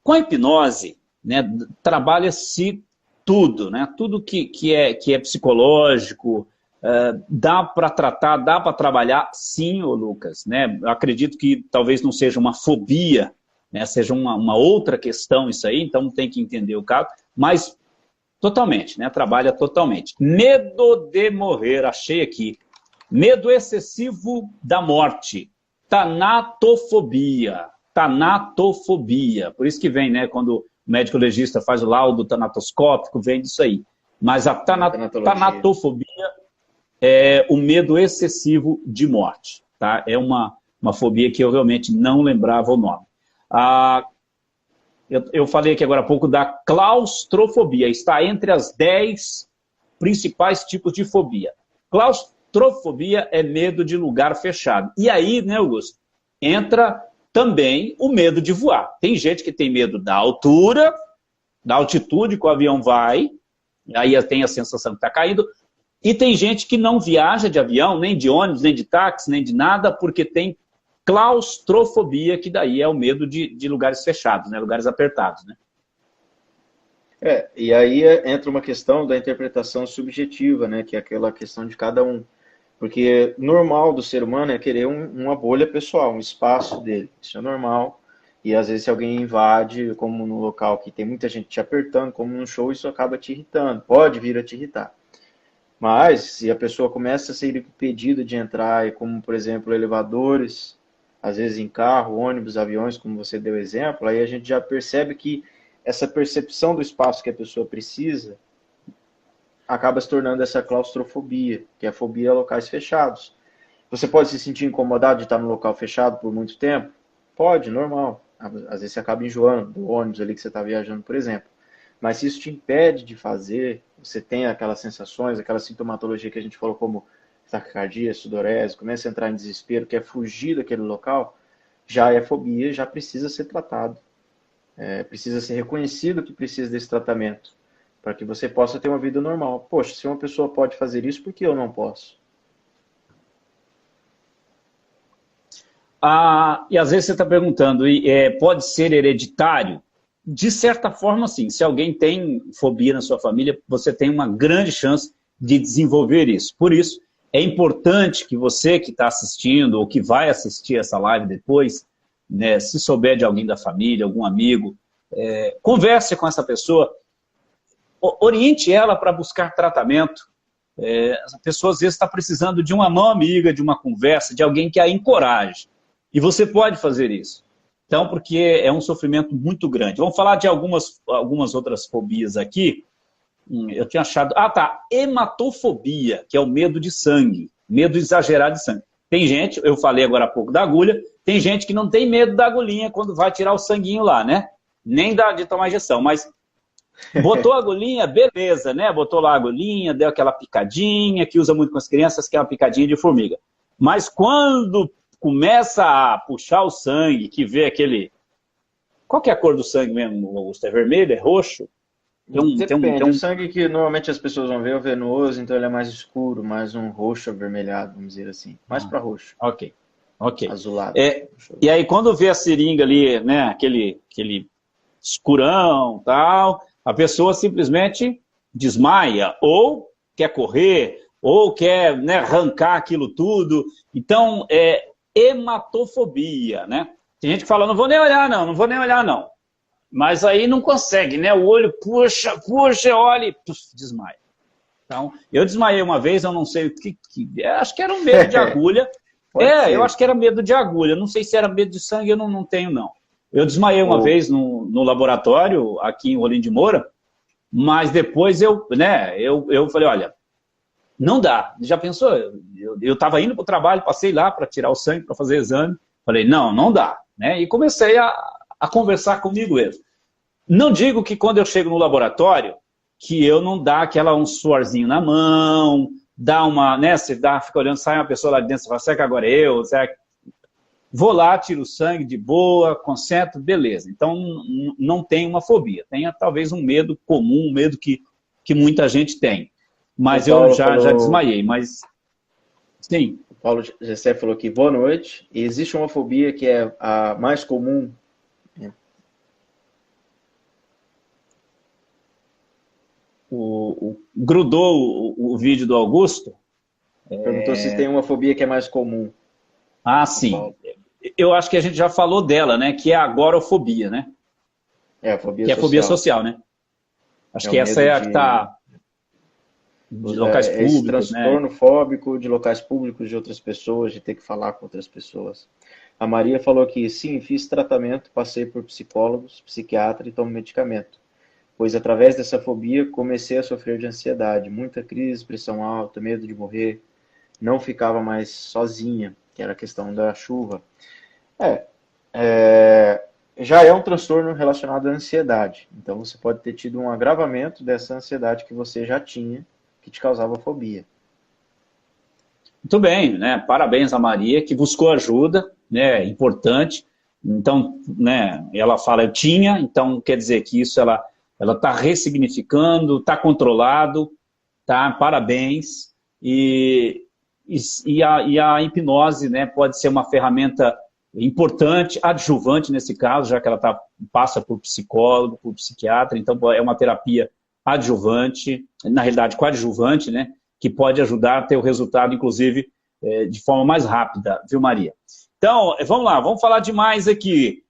com a hipnose, né, trabalha-se tudo, né? Tudo que é psicológico, dá para tratar, dá para trabalhar, sim, ô Lucas, né? Eu acredito que talvez não seja uma fobia, né? Seja uma outra questão isso aí, então tem que entender o caso, mas totalmente, né? Trabalha totalmente. Medo de morrer, achei aqui. Medo excessivo da morte. Tanatofobia. Tanatofobia. Por isso que vem, né? Quando o médico legista faz o laudo tanatoscópico, vem disso aí. Mas a tanatofobia é o medo excessivo de morte. Tá? É uma fobia que eu realmente não lembrava o nome. Eu falei aqui agora há pouco da claustrofobia. Está entre as 10 principais tipos de fobia. Claustrofobia é medo de lugar fechado. E aí, né, Augusto, entra também o medo de voar. Tem gente que tem medo da altura, da altitude que o avião vai, aí tem a sensação que está caindo, e tem gente que não viaja de avião, nem de ônibus, nem de táxi, nem de nada, porque tem claustrofobia, que daí é o medo de lugares fechados, né? Lugares apertados, né? E aí entra uma questão da interpretação subjetiva, né? Que é aquela questão de cada um. Porque normal do ser humano é querer uma bolha pessoal, um espaço dele. Isso é normal. E às vezes se alguém invade, como no local que tem muita gente te apertando, como num show, isso acaba te irritando. Pode vir a te irritar. Mas se a pessoa começa a ser impedida de entrar, e como por exemplo elevadores, às vezes em carro, ônibus, aviões, como você deu exemplo, aí a gente já percebe que essa percepção do espaço que a pessoa precisa acaba se tornando essa claustrofobia, que é a fobia a locais fechados. Você pode se sentir incomodado de estar num local fechado por muito tempo? Pode, normal. Às vezes você acaba enjoando do ônibus ali que você está viajando, por exemplo. Mas se isso te impede de fazer, você tem aquelas sensações, aquela sintomatologia que a gente falou como taquicardia, sudorese, começa a entrar em desespero, quer fugir daquele local, já é fobia, já precisa ser tratado. Precisa ser reconhecido que precisa desse tratamento, para que você possa ter uma vida normal. Poxa, se uma pessoa pode fazer isso, por que eu não posso? E às vezes você está perguntando, pode ser hereditário? De certa forma, sim. Se alguém tem fobia na sua família, você tem uma grande chance de desenvolver isso. Por isso, é importante que você que está assistindo ou que vai assistir essa live depois, né, se souber de alguém da família, algum amigo, converse com essa pessoa, oriente ela para buscar tratamento. Essa pessoa às vezes está precisando de uma mão amiga, de uma conversa, de alguém que a encoraje. E você pode fazer isso. Então, porque é um sofrimento muito grande. Vamos falar de algumas outras fobias aqui. Eu tinha achado... hematofobia, que é o medo de sangue. Medo exagerado de sangue. Tem gente, eu falei agora há pouco da agulha, tem gente que não tem medo da agulhinha quando vai tirar o sanguinho lá, né? Nem de tomar injeção, mas botou a agulhinha, beleza, né? Botou lá a agulhinha, deu aquela picadinha, que usa muito com as crianças, que é uma picadinha de formiga. Mas quando começa a puxar o sangue, que vê aquele... Qual que é a cor do sangue mesmo, Augusto? É vermelho? É roxo? Depende. O sangue que normalmente as pessoas vão ver é o venoso, então ele é mais escuro, mais um roxo avermelhado, vamos dizer assim. Mais para roxo. Ok. Azulado. E aí quando vê a seringa ali, né, aquele escurão, tal, a pessoa simplesmente desmaia, ou quer correr, ou quer, né, arrancar aquilo tudo. Então, hematofobia, né? Tem gente que fala, não vou nem olhar não. Mas aí não consegue, né? O olho puxa, olha e desmaia. Então, eu desmaiei uma vez, eu não sei o que acho que era um medo de agulha. Eu acho que era medo de agulha. Não sei se era medo de sangue, eu não tenho, não. Eu desmaiei uma vez no laboratório, aqui em Rolim de Moura, mas depois eu falei, olha, não dá. Já pensou? Eu estava indo para o trabalho, passei lá para tirar o sangue, para fazer exame. Falei, não dá. Né? E comecei a conversar comigo mesmo. Não digo que quando eu chego no laboratório, que eu não dá um suorzinho na mão, dá uma, né, você fica olhando, sai uma pessoa lá de dentro, você fala, será que agora é eu? Vou lá, tiro o sangue de boa, concentro, beleza. Então, não tem uma fobia. Tem talvez um medo comum, um medo que muita gente tem. Mas eu já desmaiei, mas... Sim. O Paulo Gessé falou aqui, boa noite. E existe uma fobia que é a mais comum? Grudou o vídeo do Augusto. Perguntou se tem uma fobia que é mais comum. Sim. Eu acho que a gente já falou dela, né? Que é a agorafobia, né? A fobia social. Que é a fobia social, né? Acho que essa é a que está... De locais públicos, esse transtorno fóbico de locais públicos, de outras pessoas, de ter que falar com outras pessoas. A Maria falou que sim, fiz tratamento, passei por psicólogos, psiquiatra e tomo medicamento. Pois através dessa fobia comecei a sofrer de ansiedade, muita crise, pressão alta, medo de morrer, não ficava mais sozinha, que era a questão da chuva. Já é um transtorno relacionado à ansiedade. Então você pode ter tido um agravamento dessa ansiedade que você já tinha, que te causava fobia. Muito bem, né? Parabéns a Maria, que buscou ajuda, né? Importante. Então, né? Ela fala, eu tinha, então quer dizer que isso ela está ressignificando, está controlado, tá? Parabéns. E a hipnose, né? Pode ser uma ferramenta importante, adjuvante nesse caso, já que ela passa por psicólogo, por psiquiatra, então é uma terapia adjuvante, na realidade coadjuvante, né, que pode ajudar a ter o resultado, inclusive, de forma mais rápida, viu, Maria? Então, vamos lá, vamos falar de mais aqui.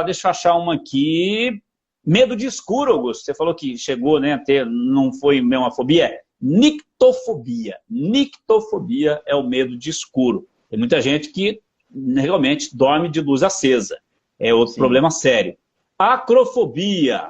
Deixa eu achar uma aqui. Medo de escuro, Augusto. Você falou que chegou, né, a ter, não foi uma fobia, é nictofobia. Nictofobia é o medo de escuro. Tem muita gente que realmente dorme de luz acesa. É outro problema sério. Acrofobia,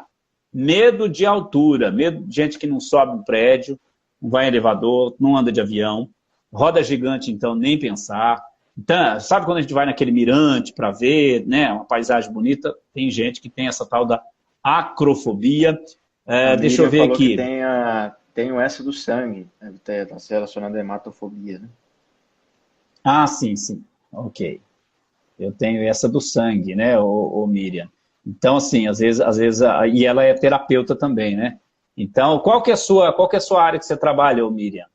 medo de altura, medo de gente que não sobe um prédio, não vai em elevador, não anda de avião. Roda gigante, então, nem pensar. Então, sabe quando a gente vai naquele mirante para ver, né, uma paisagem bonita? Tem gente que tem essa tal da acrofobia. Deixa eu ver aqui. Tem o S do sangue, está relacionado à hematofobia, né? Ah, sim, sim. Ok. Eu tenho essa do sangue, né, ô Miriam? Então, assim, às vezes, e ela é terapeuta também, né? Então, qual que é a sua área que você trabalha, ô Miriam?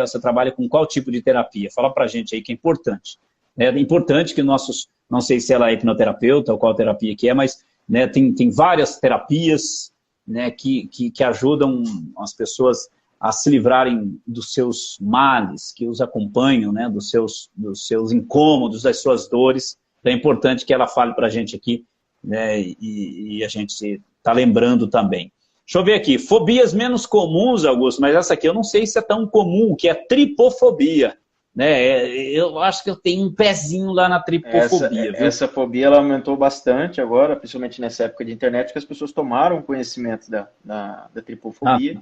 Você trabalha com qual tipo de terapia? Fala pra gente aí que é importante. É importante que não sei se ela é hipnoterapeuta ou qual terapia que é, mas, né, tem várias terapias, né, que ajudam as pessoas a se livrarem dos seus males, que os acompanham, né, dos seus incômodos, das suas dores. Então é importante que ela fale pra gente aqui, né, e a gente está lembrando também. Deixa eu ver aqui, fobias menos comuns, Augusto, mas essa aqui eu não sei se é tão comum, que é tripofobia. Né? Eu acho que eu tenho um pezinho lá na tripofobia. Essa fobia ela aumentou bastante agora, principalmente nessa época de internet, que as pessoas tomaram conhecimento da tripofobia,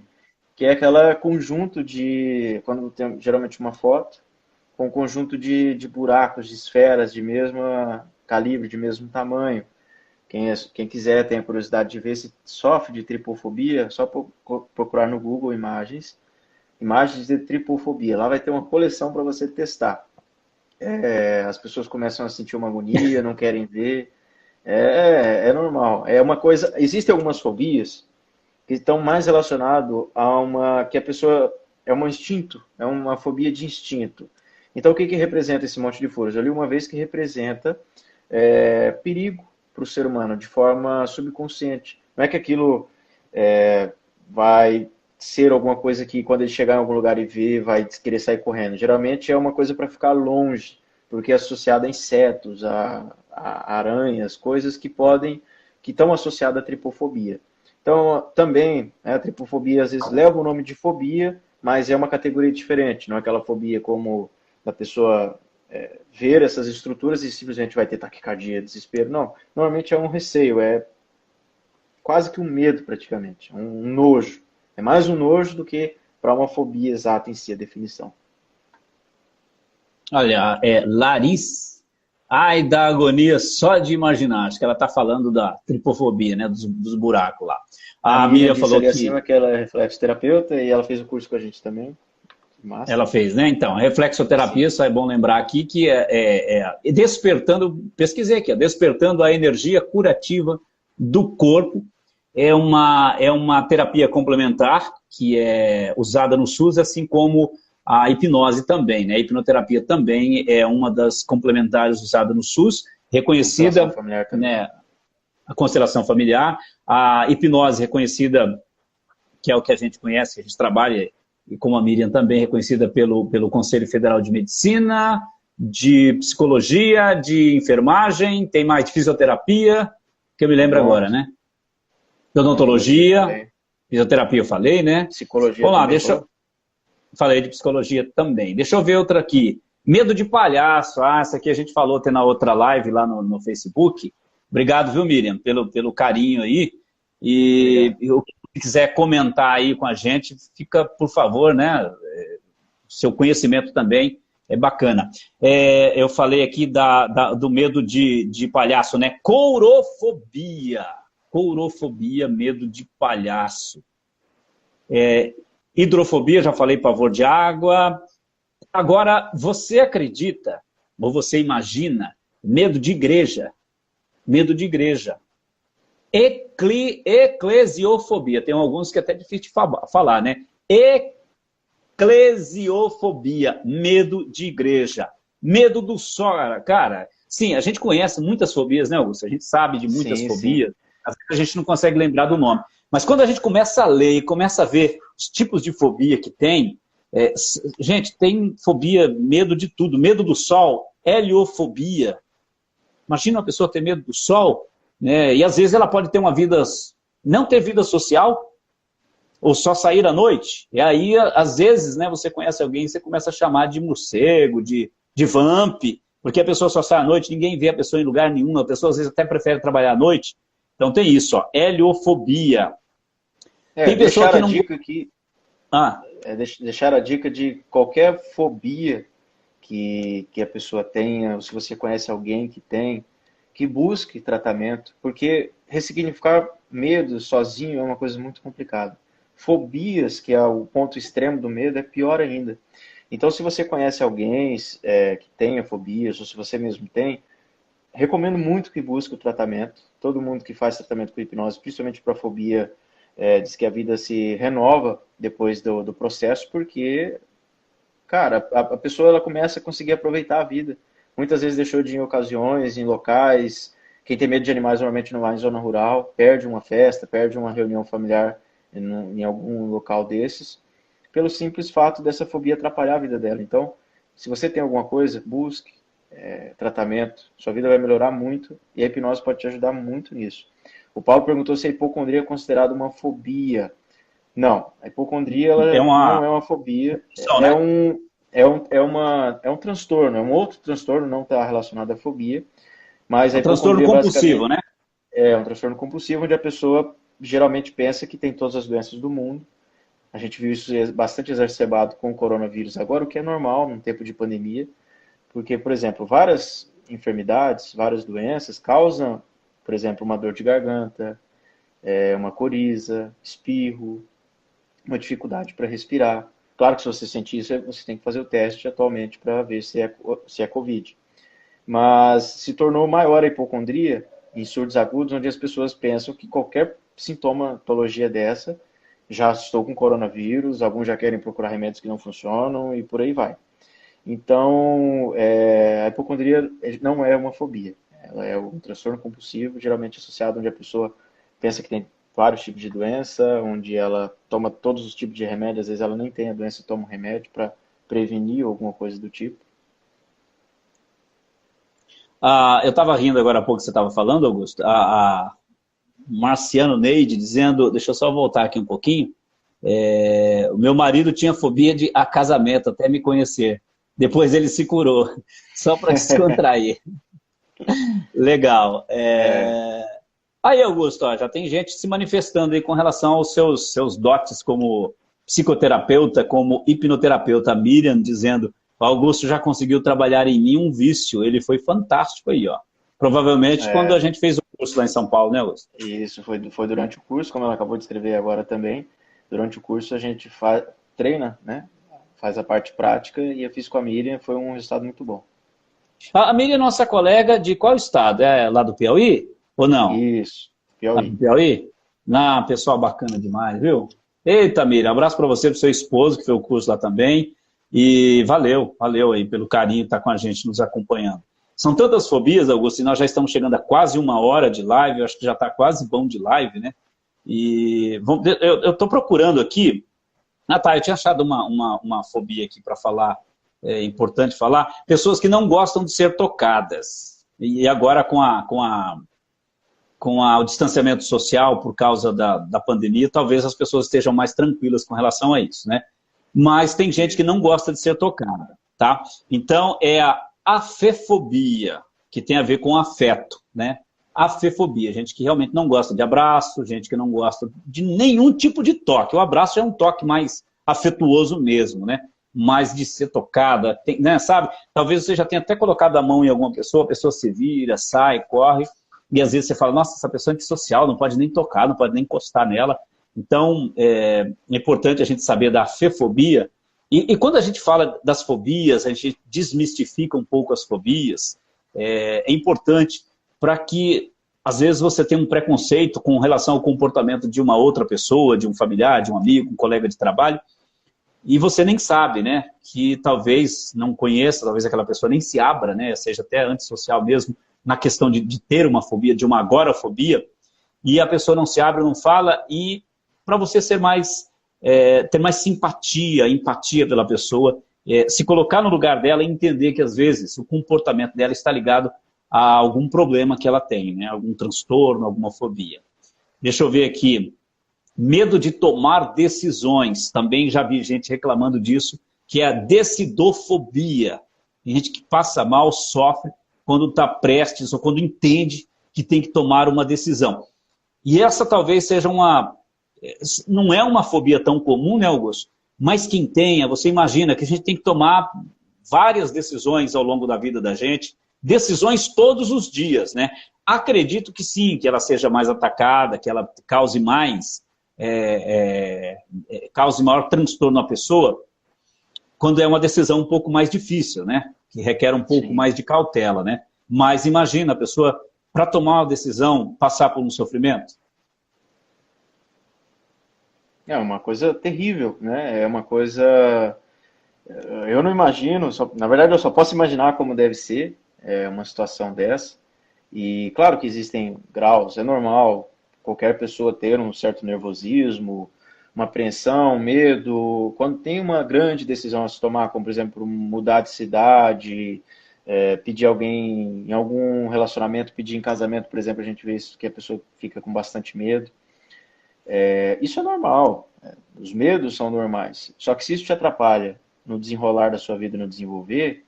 que é aquela conjunto de, quando tem geralmente uma foto, com um conjunto de buracos, de esferas de mesmo calibre, de mesmo tamanho. Quem quiser, tem a curiosidade de ver se sofre de tripofobia, é só procurar no Google imagens de tripofobia. Lá vai ter uma coleção para você testar. As pessoas começam a sentir uma agonia, não querem ver. É normal. É uma coisa. Existem algumas fobias que estão mais relacionadas que a pessoa é um instinto, é uma fobia de instinto. Então, o que representa esse monte de furos? Eu li uma vez que representa perigo para o ser humano, de forma subconsciente. Não é que aquilo vai ser alguma coisa que, quando ele chegar em algum lugar e ver, vai querer sair correndo. Geralmente é uma coisa para ficar longe, porque é associada a insetos, a aranhas, coisas que estão associadas à tripofobia. Então, também, a tripofobia às vezes leva o nome de fobia, mas é uma categoria diferente, não é aquela fobia como da pessoa ver essas estruturas e simplesmente vai ter taquicardia, desespero. Não, normalmente é um receio, é quase que um medo praticamente, um nojo. É mais um nojo do que para uma fobia exata em si, a definição. Olha, Larissa, ai da agonia só de imaginar, acho que ela está falando da tripofobia, né, dos buracos lá. A Miriam falou ali acima que ela é reflexoterapeuta e ela fez o curso com a gente também. Massa. Ela fez, né? Então, reflexoterapia, só é bom lembrar aqui que despertando, pesquisei aqui, despertando a energia curativa do corpo. É uma terapia complementar que é usada no SUS, assim como a hipnose também, né? A hipnoterapia também é uma das complementares usada no SUS, reconhecida, né? A constelação familiar, a hipnose reconhecida, que é o que a gente conhece, que a gente trabalha, e como a Miriam também, reconhecida pelo Conselho Federal de Medicina, de Psicologia, de Enfermagem, tem mais de Fisioterapia, que eu me lembro agora, né? Odontologia, fisioterapia eu falei, né? Psicologia. Vamos lá, falei de psicologia também. Deixa eu ver outra aqui. Medo de palhaço. Essa aqui a gente falou até na outra live lá no Facebook. Obrigado, viu, Miriam, pelo carinho aí. E se quiser comentar aí com a gente, fica, por favor, né? Seu conhecimento também é bacana. Eu falei aqui do medo de palhaço, né? Courofobia. Courofobia, medo de palhaço. Hidrofobia, já falei, pavor de água. Agora, você acredita, ou você imagina, medo de igreja? Medo de igreja. Eclesiofobia. Tem alguns que é até difícil de falar, né? Eclesiofobia, medo de igreja. Medo do sol, cara. Sim, a gente conhece muitas fobias, né, Augusto? A gente sabe de muitas Sim, sim. fobias, às vezes a gente não consegue lembrar do nome. Mas quando a gente começa a ler e começa a ver os tipos de fobia que tem, gente, tem fobia, medo de tudo. Medo do sol, heliofobia. Imagina uma pessoa ter medo do sol, né? E às vezes ela pode ter não ter vida social, ou só sair à noite. E aí, às vezes, né, você conhece alguém e você começa a chamar de morcego, de vamp, porque a pessoa só sai à noite, ninguém vê a pessoa em lugar nenhum, a pessoa às vezes até prefere trabalhar à noite. Então tem isso, ó, heliofobia. Tem pessoa Deixar que a não... dica aqui, Ah, deixar a dica de qualquer fobia que a pessoa tenha, ou se você conhece alguém que tem, que busque tratamento, porque ressignificar medo sozinho é uma coisa muito complicada. Fobias, que é o ponto extremo do medo, é pior ainda. Então, se você conhece alguém que tenha fobias, ou se você mesmo tem, recomendo muito que busque o tratamento. Todo mundo que faz tratamento com hipnose, principalmente para fobia, diz que a vida se renova depois do processo, porque, cara, a pessoa ela começa a conseguir aproveitar a vida. Muitas vezes deixou de ir em ocasiões, em locais. Quem tem medo de animais normalmente não vai em zona rural, perde uma festa, perde uma reunião familiar em algum local desses, pelo simples fato dessa fobia atrapalhar a vida dela. Então, se você tem alguma coisa, busque tratamento, sua vida vai melhorar muito e a hipnose pode te ajudar muito nisso. O Paulo perguntou se a hipocondria é considerada uma fobia. Não, a hipocondria é ela uma não é uma fobia, opção, né? é um transtorno, é um outro transtorno, não está relacionado à fobia, mas É a um transtorno hipocondria compulsivo, basicamente né? é um transtorno compulsivo onde a pessoa geralmente pensa que tem todas as doenças do mundo. A gente viu isso bastante exacerbado com o coronavírus agora, o que é normal num tempo de pandemia, porque, por exemplo, várias enfermidades, várias doenças causam, por exemplo, uma dor de garganta, uma coriza, espirro, uma dificuldade para respirar. Claro que se você sentir isso, você tem que fazer o teste atualmente para ver se é Covid. Mas se tornou maior a hipocondria em surdos agudos, onde as pessoas pensam que qualquer sintomatologia dessa, já estou com coronavírus, alguns já querem procurar remédios que não funcionam e por aí vai. Então, a hipocondria não é uma fobia. Ela é um transtorno compulsivo, geralmente associado onde a pessoa pensa que tem vários tipos de doença, onde ela toma todos os tipos de remédio, às vezes ela nem tem a doença e toma um remédio para prevenir alguma coisa do tipo. Eu estava rindo agora há pouco que você estava falando, Augusto. A Marciano Neide dizendo, deixa eu só voltar aqui um pouquinho. O meu marido tinha fobia de acasamento, até me conhecer. Depois ele se curou, só para descontrair. Legal. Aí, Augusto, ó, já tem gente se manifestando aí com relação aos seus dotes como psicoterapeuta, como hipnoterapeuta. A Miriam dizendo, o Augusto já conseguiu trabalhar em mim um vício, ele foi fantástico aí, ó. Provavelmente quando a gente fez o curso lá em São Paulo, né, Augusto? Isso foi durante o curso, como ela acabou de escrever agora também. Durante o curso a gente treina, né? Faz a parte prática e eu fiz com a Miriam, foi um resultado muito bom. A Miriam é nossa colega de qual estado? É lá do Piauí? Ou não? Isso, Lá do Piauí. Piauí? Pessoal bacana demais, viu? Eita, Miriam, abraço para você e para o seu esposo, que foi o curso lá também. E valeu aí pelo carinho de estar com a gente, nos acompanhando. São tantas fobias, Augusto, e nós já estamos chegando a quase 1 hora de live, eu acho que já está quase bom de live, né? E eu estou procurando aqui, eu tinha achado uma fobia aqui para falar, é importante falar, pessoas que não gostam de ser tocadas. E agora o distanciamento social por causa da pandemia, talvez as pessoas estejam mais tranquilas com relação a isso, né? Mas tem gente que não gosta de ser tocada, tá? Então, é a afefobia, que tem a ver com afeto, né? Afefobia, gente que realmente não gosta de abraço, gente que não gosta de nenhum tipo de toque. O abraço é um toque mais afetuoso mesmo, né? Mas de ser tocada, né, sabe? Talvez você já tenha até colocado a mão em alguma pessoa, a pessoa se vira, sai, corre, e às vezes você fala, nossa, essa pessoa é antissocial, não pode nem tocar, não pode nem encostar nela. Então, é importante a gente saber da afefobia. E quando a gente fala das fobias, a gente desmistifica um pouco as fobias, é importante para que, às vezes, você tenha um preconceito com relação ao comportamento de uma outra pessoa, de um familiar, de um amigo, um colega de trabalho, e você nem sabe, né? Que talvez não conheça, talvez aquela pessoa nem se abra, né? Seja até antissocial mesmo, na questão de ter uma fobia, de uma agorafobia, e a pessoa não se abre, não fala, e para você ser mais, ter mais simpatia, empatia pela pessoa, se colocar no lugar dela e entender que às vezes o comportamento dela está ligado a algum problema que ela tem, né? Algum transtorno, alguma fobia. Deixa eu ver aqui. Medo de tomar decisões. Também já vi gente reclamando disso, que é a decidofobia. Tem gente que passa mal, sofre, quando está prestes ou quando entende que tem que tomar uma decisão. E essa talvez seja não é uma fobia tão comum, né, Augusto? Mas quem tenha, você imagina que a gente tem que tomar várias decisões ao longo da vida da gente, decisões todos os dias, né? Acredito que sim, que ela seja mais atacada, que ela cause maior transtorno à pessoa, quando é uma decisão um pouco mais difícil, né? Que requer um pouco mais de cautela, né? Mas imagina a pessoa, para tomar uma decisão, passar por um sofrimento. É uma coisa terrível, né? É uma coisa... Eu não imagino, na verdade eu só posso imaginar como deve ser uma situação dessa. E claro que existem graus, é normal qualquer pessoa ter um certo nervosismo, uma apreensão, medo. Quando tem uma grande decisão a se tomar, como por exemplo mudar de cidade, pedir alguém em algum relacionamento, pedir em casamento, por exemplo, a gente vê isso, que a pessoa fica com bastante medo. Isso é normal, os medos são normais. Só que se isso te atrapalha no desenrolar da sua vida, no desenvolver,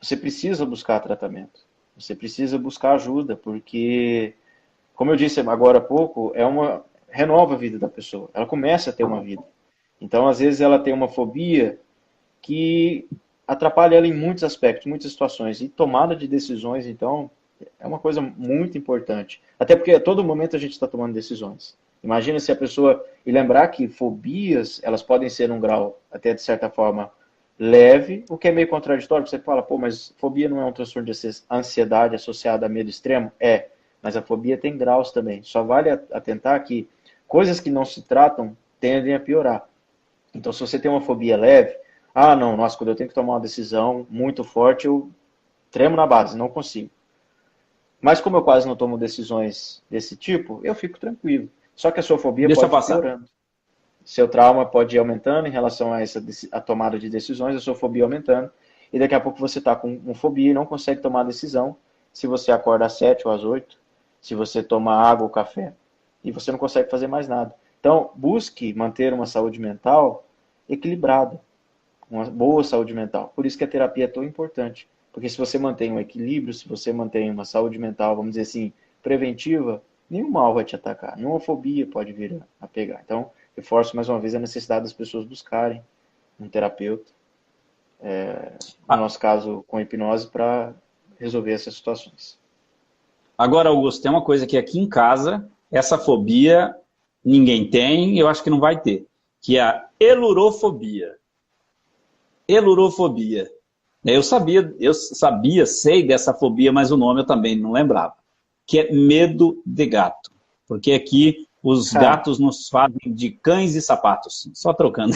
você precisa buscar tratamento. Você precisa buscar ajuda, porque, como eu disse agora há pouco, renova a vida da pessoa. Ela começa a ter uma vida. Então, às vezes, ela tem uma fobia que atrapalha ela em muitos aspectos, muitas situações. E tomada de decisões, então, é uma coisa muito importante. Até porque a todo momento a gente está tomando decisões. Imagina se a pessoa... E lembrar que fobias, elas podem ser um grau, até de certa forma, leve, o que é meio contraditório, você fala, pô, mas fobia não é um transtorno de ansiedade associado a medo extremo? Mas a fobia tem graus também. Só vale atentar que coisas que não se tratam tendem a piorar. Então, se você tem uma fobia leve, não, nossa, quando eu tenho que tomar uma decisão muito forte, eu tremo na base, não consigo. Mas como eu quase não tomo decisões desse tipo, eu fico tranquilo. Só que a sua fobia pode ir piorando. Seu trauma pode ir aumentando em relação a tomada de decisões, a sua fobia aumentando, e daqui a pouco você está com uma fobia e não consegue tomar a decisão se você acorda às 7 ou às 8, se você toma água ou café, e você não consegue fazer mais nada. Então, busque manter uma saúde mental equilibrada, uma boa saúde mental. Por isso que a terapia é tão importante, porque se você mantém um equilíbrio, se você mantém uma saúde mental, vamos dizer assim, preventiva, nenhum mal vai te atacar, nenhuma fobia pode vir a pegar. Então, reforço mais uma vez a necessidade das pessoas buscarem um terapeuta, no nosso caso com hipnose, para resolver essas situações. Agora, Augusto, tem uma coisa que aqui em casa, essa fobia ninguém tem, eu acho que não vai ter, que é a elurofobia. Elurofobia. Eu sabia, sei dessa fobia, mas o nome eu também não lembrava. Que é medo de gato. Porque aqui os gatos nos fazem de cães e sapatos. Só trocando.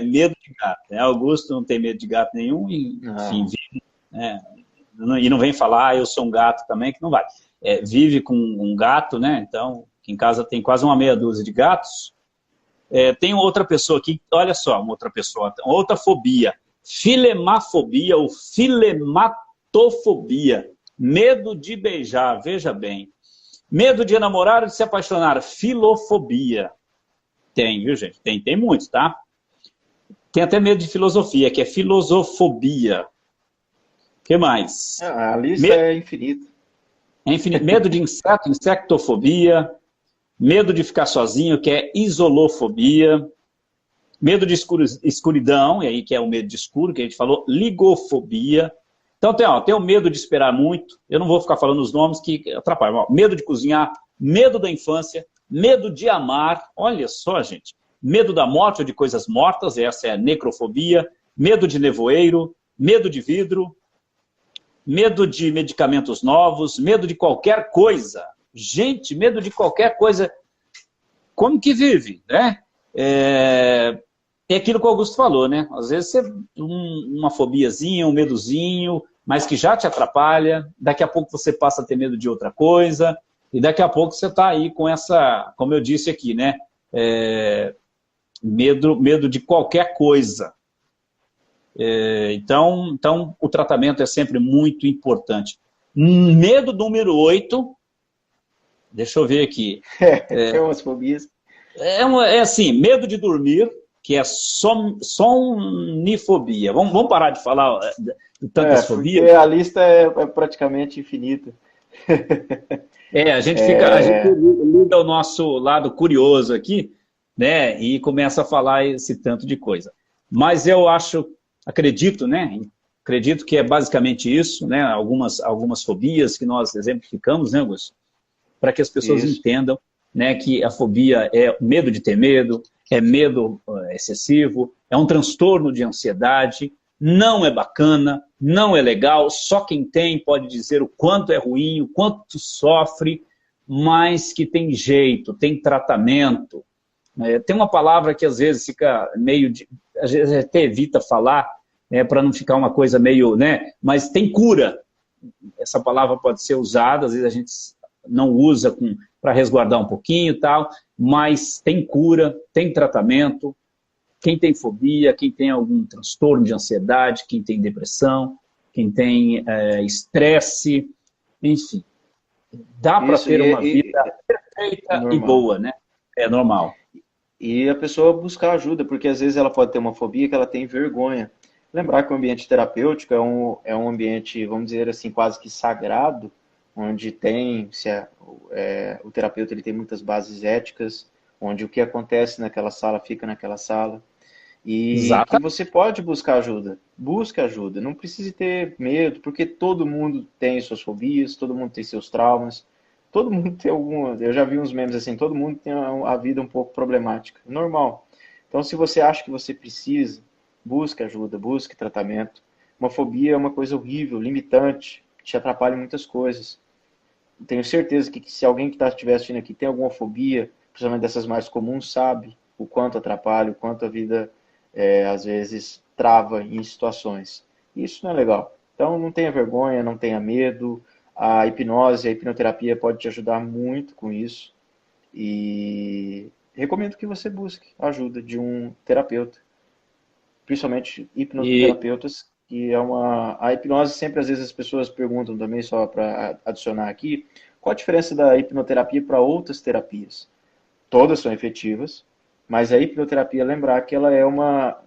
Medo de gato. Augusto não tem medo de gato nenhum. E, enfim, vive, e não vem falar, eu sou um gato também, que não vai. Vive com um gato, né? Então, aqui em casa tem quase uma meia dúzia de gatos. Tem outra pessoa aqui, olha só, outra fobia. Filemafobia ou filematofobia. Medo de beijar, veja bem. Medo de namorar ou de se apaixonar, filofobia. Tem, viu, gente? Tem muitos, tá? Tem até medo de filosofia, que é filosofobia. O que mais? A lista é infinita. Medo de inseto, insectofobia. Medo de ficar sozinho, que é isolofobia. Medo de escuridão, e aí que é o medo de escuro, que a gente falou, ligofobia. Então tem o medo de esperar muito, eu não vou ficar falando os nomes que atrapalham. Medo de cozinhar, medo da infância, medo de amar, olha só, gente. Medo da morte ou de coisas mortas, essa é a necrofobia. Medo de nevoeiro, medo de vidro, medo de medicamentos novos, medo de qualquer coisa. Gente, medo de qualquer coisa. Como que vive, né? é aquilo que o Augusto falou, né? Às vezes você uma fobiazinha, um medozinho, mas que já te atrapalha, daqui a pouco você passa a ter medo de outra coisa, e daqui a pouco você está aí com essa, como eu disse aqui, né? Medo de qualquer coisa. Então, o tratamento é sempre muito importante. Medo número 8, deixa eu ver aqui. Tem umas fobias. É assim, medo de dormir, que é somnifobia. Vamos parar de falar de tantas fobias? Porque a lista é praticamente infinita. A gente liga o nosso lado curioso aqui, né? E começa a falar esse tanto de coisa. Mas eu acredito, né? Acredito que é basicamente isso, né? Algumas fobias que nós exemplificamos, né, Augusto? Para que as pessoas entendam, né, que a fobia é medo de ter medo, é medo excessivo, é um transtorno de ansiedade, não é bacana, não é legal, só quem tem pode dizer o quanto é ruim, o quanto sofre, mas que tem jeito, tem tratamento. Tem uma palavra que às vezes fica às vezes até evita falar, para não ficar uma coisa meio, né, mas tem cura. Essa palavra pode ser usada, às vezes a gente não usa para resguardar um pouquinho e tal, mas tem cura, tem tratamento. Quem tem fobia, quem tem algum transtorno de ansiedade, quem tem depressão, quem tem estresse, enfim, dá para ter uma vida perfeita e boa, né? É normal. E a pessoa buscar ajuda, porque às vezes ela pode ter uma fobia que ela tem vergonha. Lembrar que o ambiente terapêutico é um ambiente, vamos dizer assim, quase que sagrado, onde o terapeuta ele tem muitas bases éticas, onde o que acontece naquela sala fica naquela sala. E que você pode buscar ajuda. Busque ajuda. Não precise ter medo, porque todo mundo tem suas fobias, todo mundo tem seus traumas, todo mundo tem alguma... Eu já vi uns memes assim, todo mundo tem a vida um pouco problemática. Normal. Então, se você acha que você precisa, busque ajuda, busque tratamento. Uma fobia é uma coisa horrível, limitante, te atrapalha em muitas coisas. Tenho certeza que se alguém que estiver assistindo aqui tem alguma fobia, principalmente dessas mais comuns, sabe o quanto atrapalha, o quanto a vida, às vezes, trava em situações. Isso não é legal. Então, não tenha vergonha, não tenha medo. A hipnose, a hipnoterapia pode te ajudar muito com isso. E recomendo que você busque a ajuda de um terapeuta, principalmente hipnoterapeutas, que é a hipnose, sempre às vezes as pessoas perguntam também, só para adicionar aqui, qual a diferença da hipnoterapia para outras terapias? Todas são efetivas, mas a hipnoterapia, lembrar que ela é uma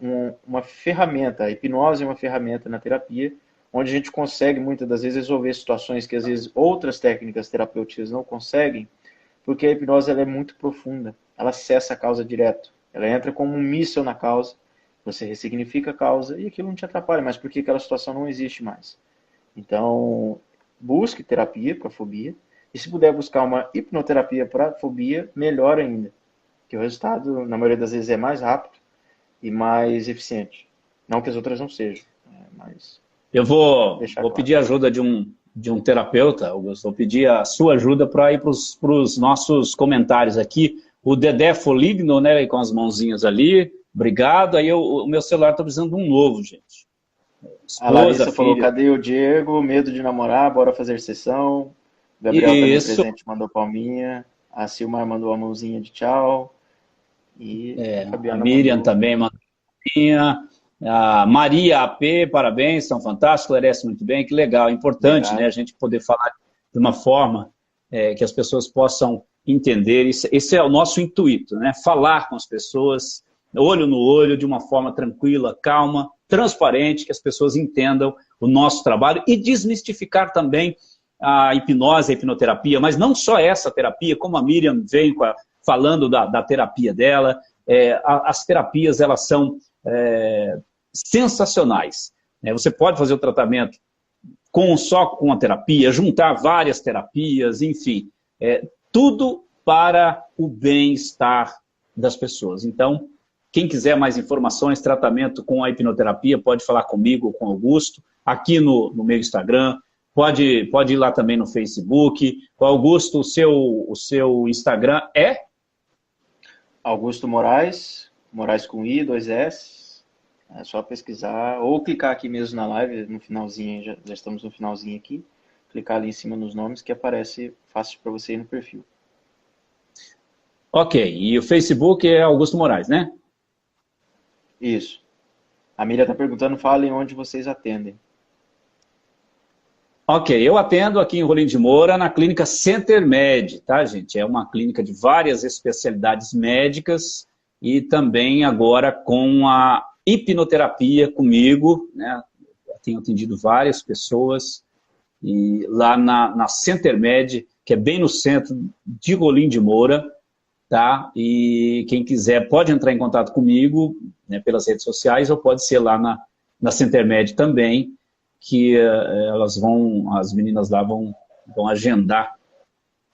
ferramenta, a hipnose é uma ferramenta na terapia, onde a gente consegue muitas das vezes resolver situações que às vezes outras técnicas terapêuticas não conseguem, porque a hipnose ela é muito profunda, ela acessa a causa direto, ela entra como um míssil na causa, você ressignifica a causa e aquilo não te atrapalha mais, porque aquela situação não existe mais. Então, busque terapia para fobia, e se puder buscar uma hipnoterapia para fobia, melhor ainda, que o resultado, na maioria das vezes, é mais rápido e mais eficiente. Não que as outras não sejam, mas... Eu vou pedir a ajuda de um terapeuta, Augusto, vou pedir a sua ajuda para ir para os nossos comentários aqui. O Dedé Foligno, né, com as mãozinhas ali, obrigado. Aí o meu celular está precisando de um novo, gente. Esposa, a Larissa falou, cadê o Diego? Medo de namorar, bora fazer sessão. O Gabriel também presente mandou palminha. A Silmar mandou a mãozinha de tchau. E a Miriam também mandou palminha. A Maria AP, parabéns, são fantásticos, esclarece muito bem, que legal, importante, né, a gente poder falar de uma forma que as pessoas possam entender, esse é o nosso intuito, né, falar com as pessoas, olho no olho, de uma forma tranquila, calma, transparente, que as pessoas entendam o nosso trabalho e desmistificar também a hipnose, a hipnoterapia, mas não só essa terapia, como a Miriam veio falando da terapia dela, as terapias, elas são sensacionais. Você pode fazer o tratamento só com a terapia, juntar várias terapias, enfim, tudo para o bem-estar das pessoas. Então, quem quiser mais informações, tratamento com a hipnoterapia, pode falar comigo ou com o Augusto, aqui no meu Instagram, pode ir lá também no Facebook. O Augusto, o seu Instagram é? Augusto Moraes, Moraes com I, 2S. É só pesquisar, ou clicar aqui mesmo na live, no finalzinho, já estamos no finalzinho aqui. Clicar ali em cima nos nomes que aparece fácil para você ir no perfil. Ok, e o Facebook é Augusto Moraes, né? Isso. A Miriam está perguntando, falem onde vocês atendem. Ok, eu atendo aqui em Rolim de Moura na clínica Center Med, tá, gente? É uma clínica de várias especialidades médicas e também agora com a hipnoterapia comigo, né? Eu tenho atendido várias pessoas e lá na Center Med, que é bem no centro de Rolim de Moura, tá? E quem quiser pode entrar em contato comigo, né, pelas redes sociais ou pode ser lá na Center Med também, que as meninas lá vão agendar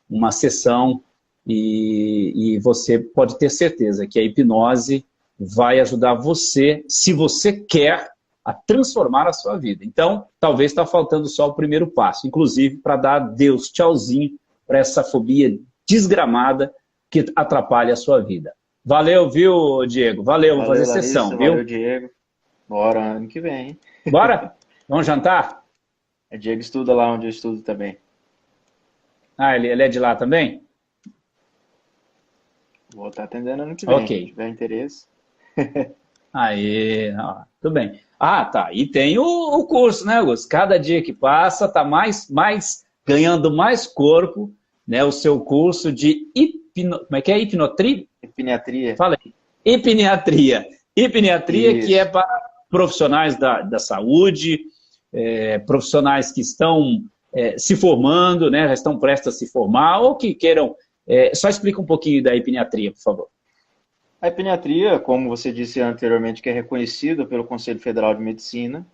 uma sessão e você pode ter certeza que a hipnose vai ajudar você, se você quer, a transformar a sua vida. Então, talvez está faltando só o primeiro passo, inclusive para dar adeus, tchauzinho, para essa fobia desgramada que atrapalha a sua vida. Valeu, viu, Diego? Valeu, vamos fazer Larissa, sessão, viu? Valeu, Diego. Bora, ano que vem, hein? Bora? Vamos jantar? A Diego estuda lá onde eu estudo também. Ah, ele é de lá também? Vou estar atendendo ano que vem. Ok. Se tiver interesse. Aí, tudo bem. Ah, tá. E tem o curso, né, Augusto? Cada dia que passa, tá ganhando mais corpo, né? O seu curso de como é que é? Hipniatria. Fala aí. Hipniatria. Hipniatria que é para profissionais da saúde, profissionais que estão se formando, né? Já estão prestes a se formar, ou que queiram. Só explica um pouquinho da hipniatria, por favor. A hipniatria, como você disse anteriormente, que é reconhecida pelo Conselho Federal de Medicina,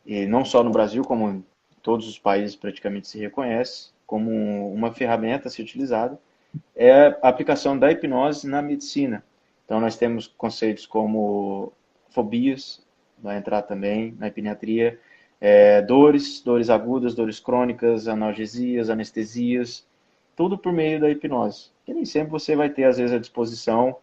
e não só no Brasil, como em todos os países praticamente se reconhece, como uma ferramenta a ser utilizada, é a aplicação da hipnose na medicina. Então, nós temos conceitos como fobias, vai entrar também na hipniatria, dores agudas, dores crônicas, analgesias, anestesias, tudo por meio da hipnose. E nem sempre você vai ter, às vezes, à disposição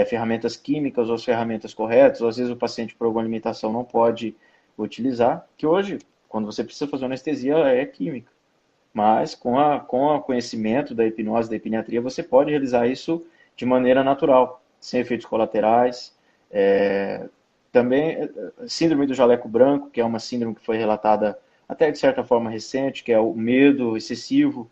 ferramentas químicas ou as ferramentas corretas, ou às vezes o paciente por alguma limitação não pode utilizar, que hoje, quando você precisa fazer uma anestesia, ela é química. Mas com o conhecimento da hipnose, da hipniatria, você pode realizar isso de maneira natural, sem efeitos colaterais. Também, síndrome do jaleco branco, que é uma síndrome que foi relatada até de certa forma recente, que é o medo excessivo,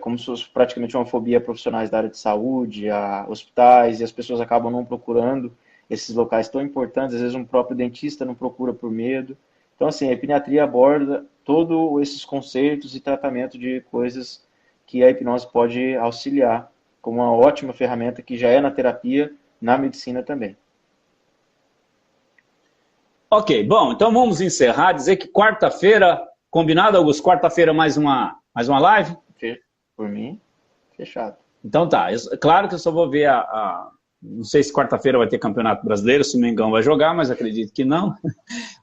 como se fosse praticamente uma fobia a profissionais da área de saúde, a hospitais, e as pessoas acabam não procurando esses locais tão importantes, às vezes um próprio dentista não procura por medo. Então, assim, a hipniatria aborda todos esses conceitos e tratamento de coisas que a hipnose pode auxiliar, como uma ótima ferramenta que já é na terapia, na medicina também. Ok, bom, então vamos encerrar, dizer que quarta-feira, combinado, Augusto? Quarta-feira mais uma live? Por mim, fechado. Então tá, claro que eu só vou ver não sei se quarta-feira vai ter Campeonato Brasileiro, se o Mengão vai jogar, mas acredito que não.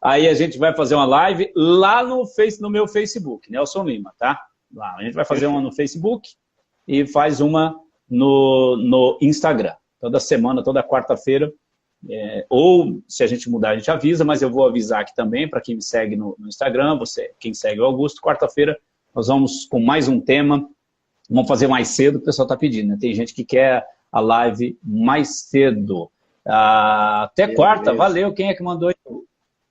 Aí a gente vai fazer uma live lá no meu Facebook, Nelson Lima, tá? Lá, a gente vai fazer uma no Facebook e faz uma no Instagram. Toda semana, toda quarta-feira. Ou se a gente mudar, a gente avisa, mas eu vou avisar aqui também para quem me segue no Instagram, quem segue o Augusto, quarta-feira nós vamos com mais um tema. Vamos fazer mais cedo, o pessoal está pedindo, né? Tem gente que quer a live mais cedo. Até quarta, beleza. Valeu. Quem é que mandou aí?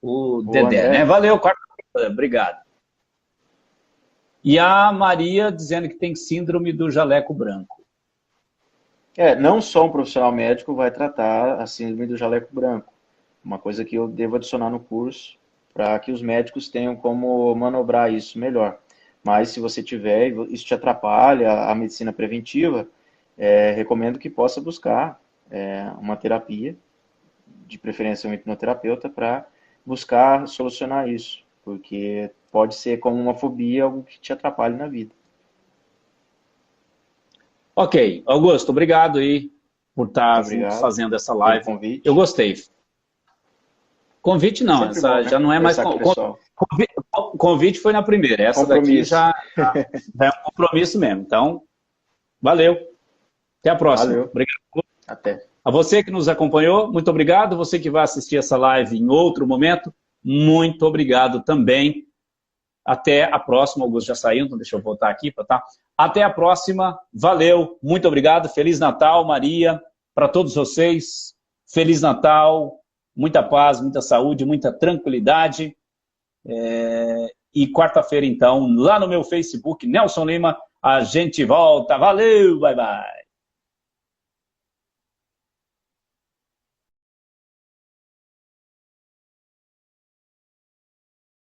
O Dedé, né? Valeu, quarta. Obrigado. E a Maria dizendo que tem síndrome do jaleco branco. Não só um profissional médico vai tratar a síndrome do jaleco branco. Uma coisa que eu devo adicionar no curso para que os médicos tenham como manobrar isso melhor. Mas se você tiver, isso te atrapalha a medicina preventiva, recomendo que possa buscar uma terapia, de preferência um hipnoterapeuta, para buscar solucionar isso, porque pode ser como uma fobia, algo que te atrapalhe na vida. Ok, Augusto, obrigado aí por estar fazendo essa live. Convite. Eu gostei. Convite não, essa bom, já não é mais... Convite foi na primeira, essa daqui já é um compromisso mesmo. Então, valeu. Até a próxima. Valeu. Obrigado. Até. A você que nos acompanhou, muito obrigado. Você que vai assistir essa live em outro momento, muito obrigado também. Até a próxima. O Augusto já saiu, então deixa eu voltar aqui. Tá? Até a próxima. Valeu, muito obrigado. Feliz Natal, Maria, para todos vocês. Feliz Natal, muita paz, muita saúde, muita tranquilidade. E quarta-feira, então, lá no meu Facebook, Nelson Lima, a gente volta. Valeu, bye bye.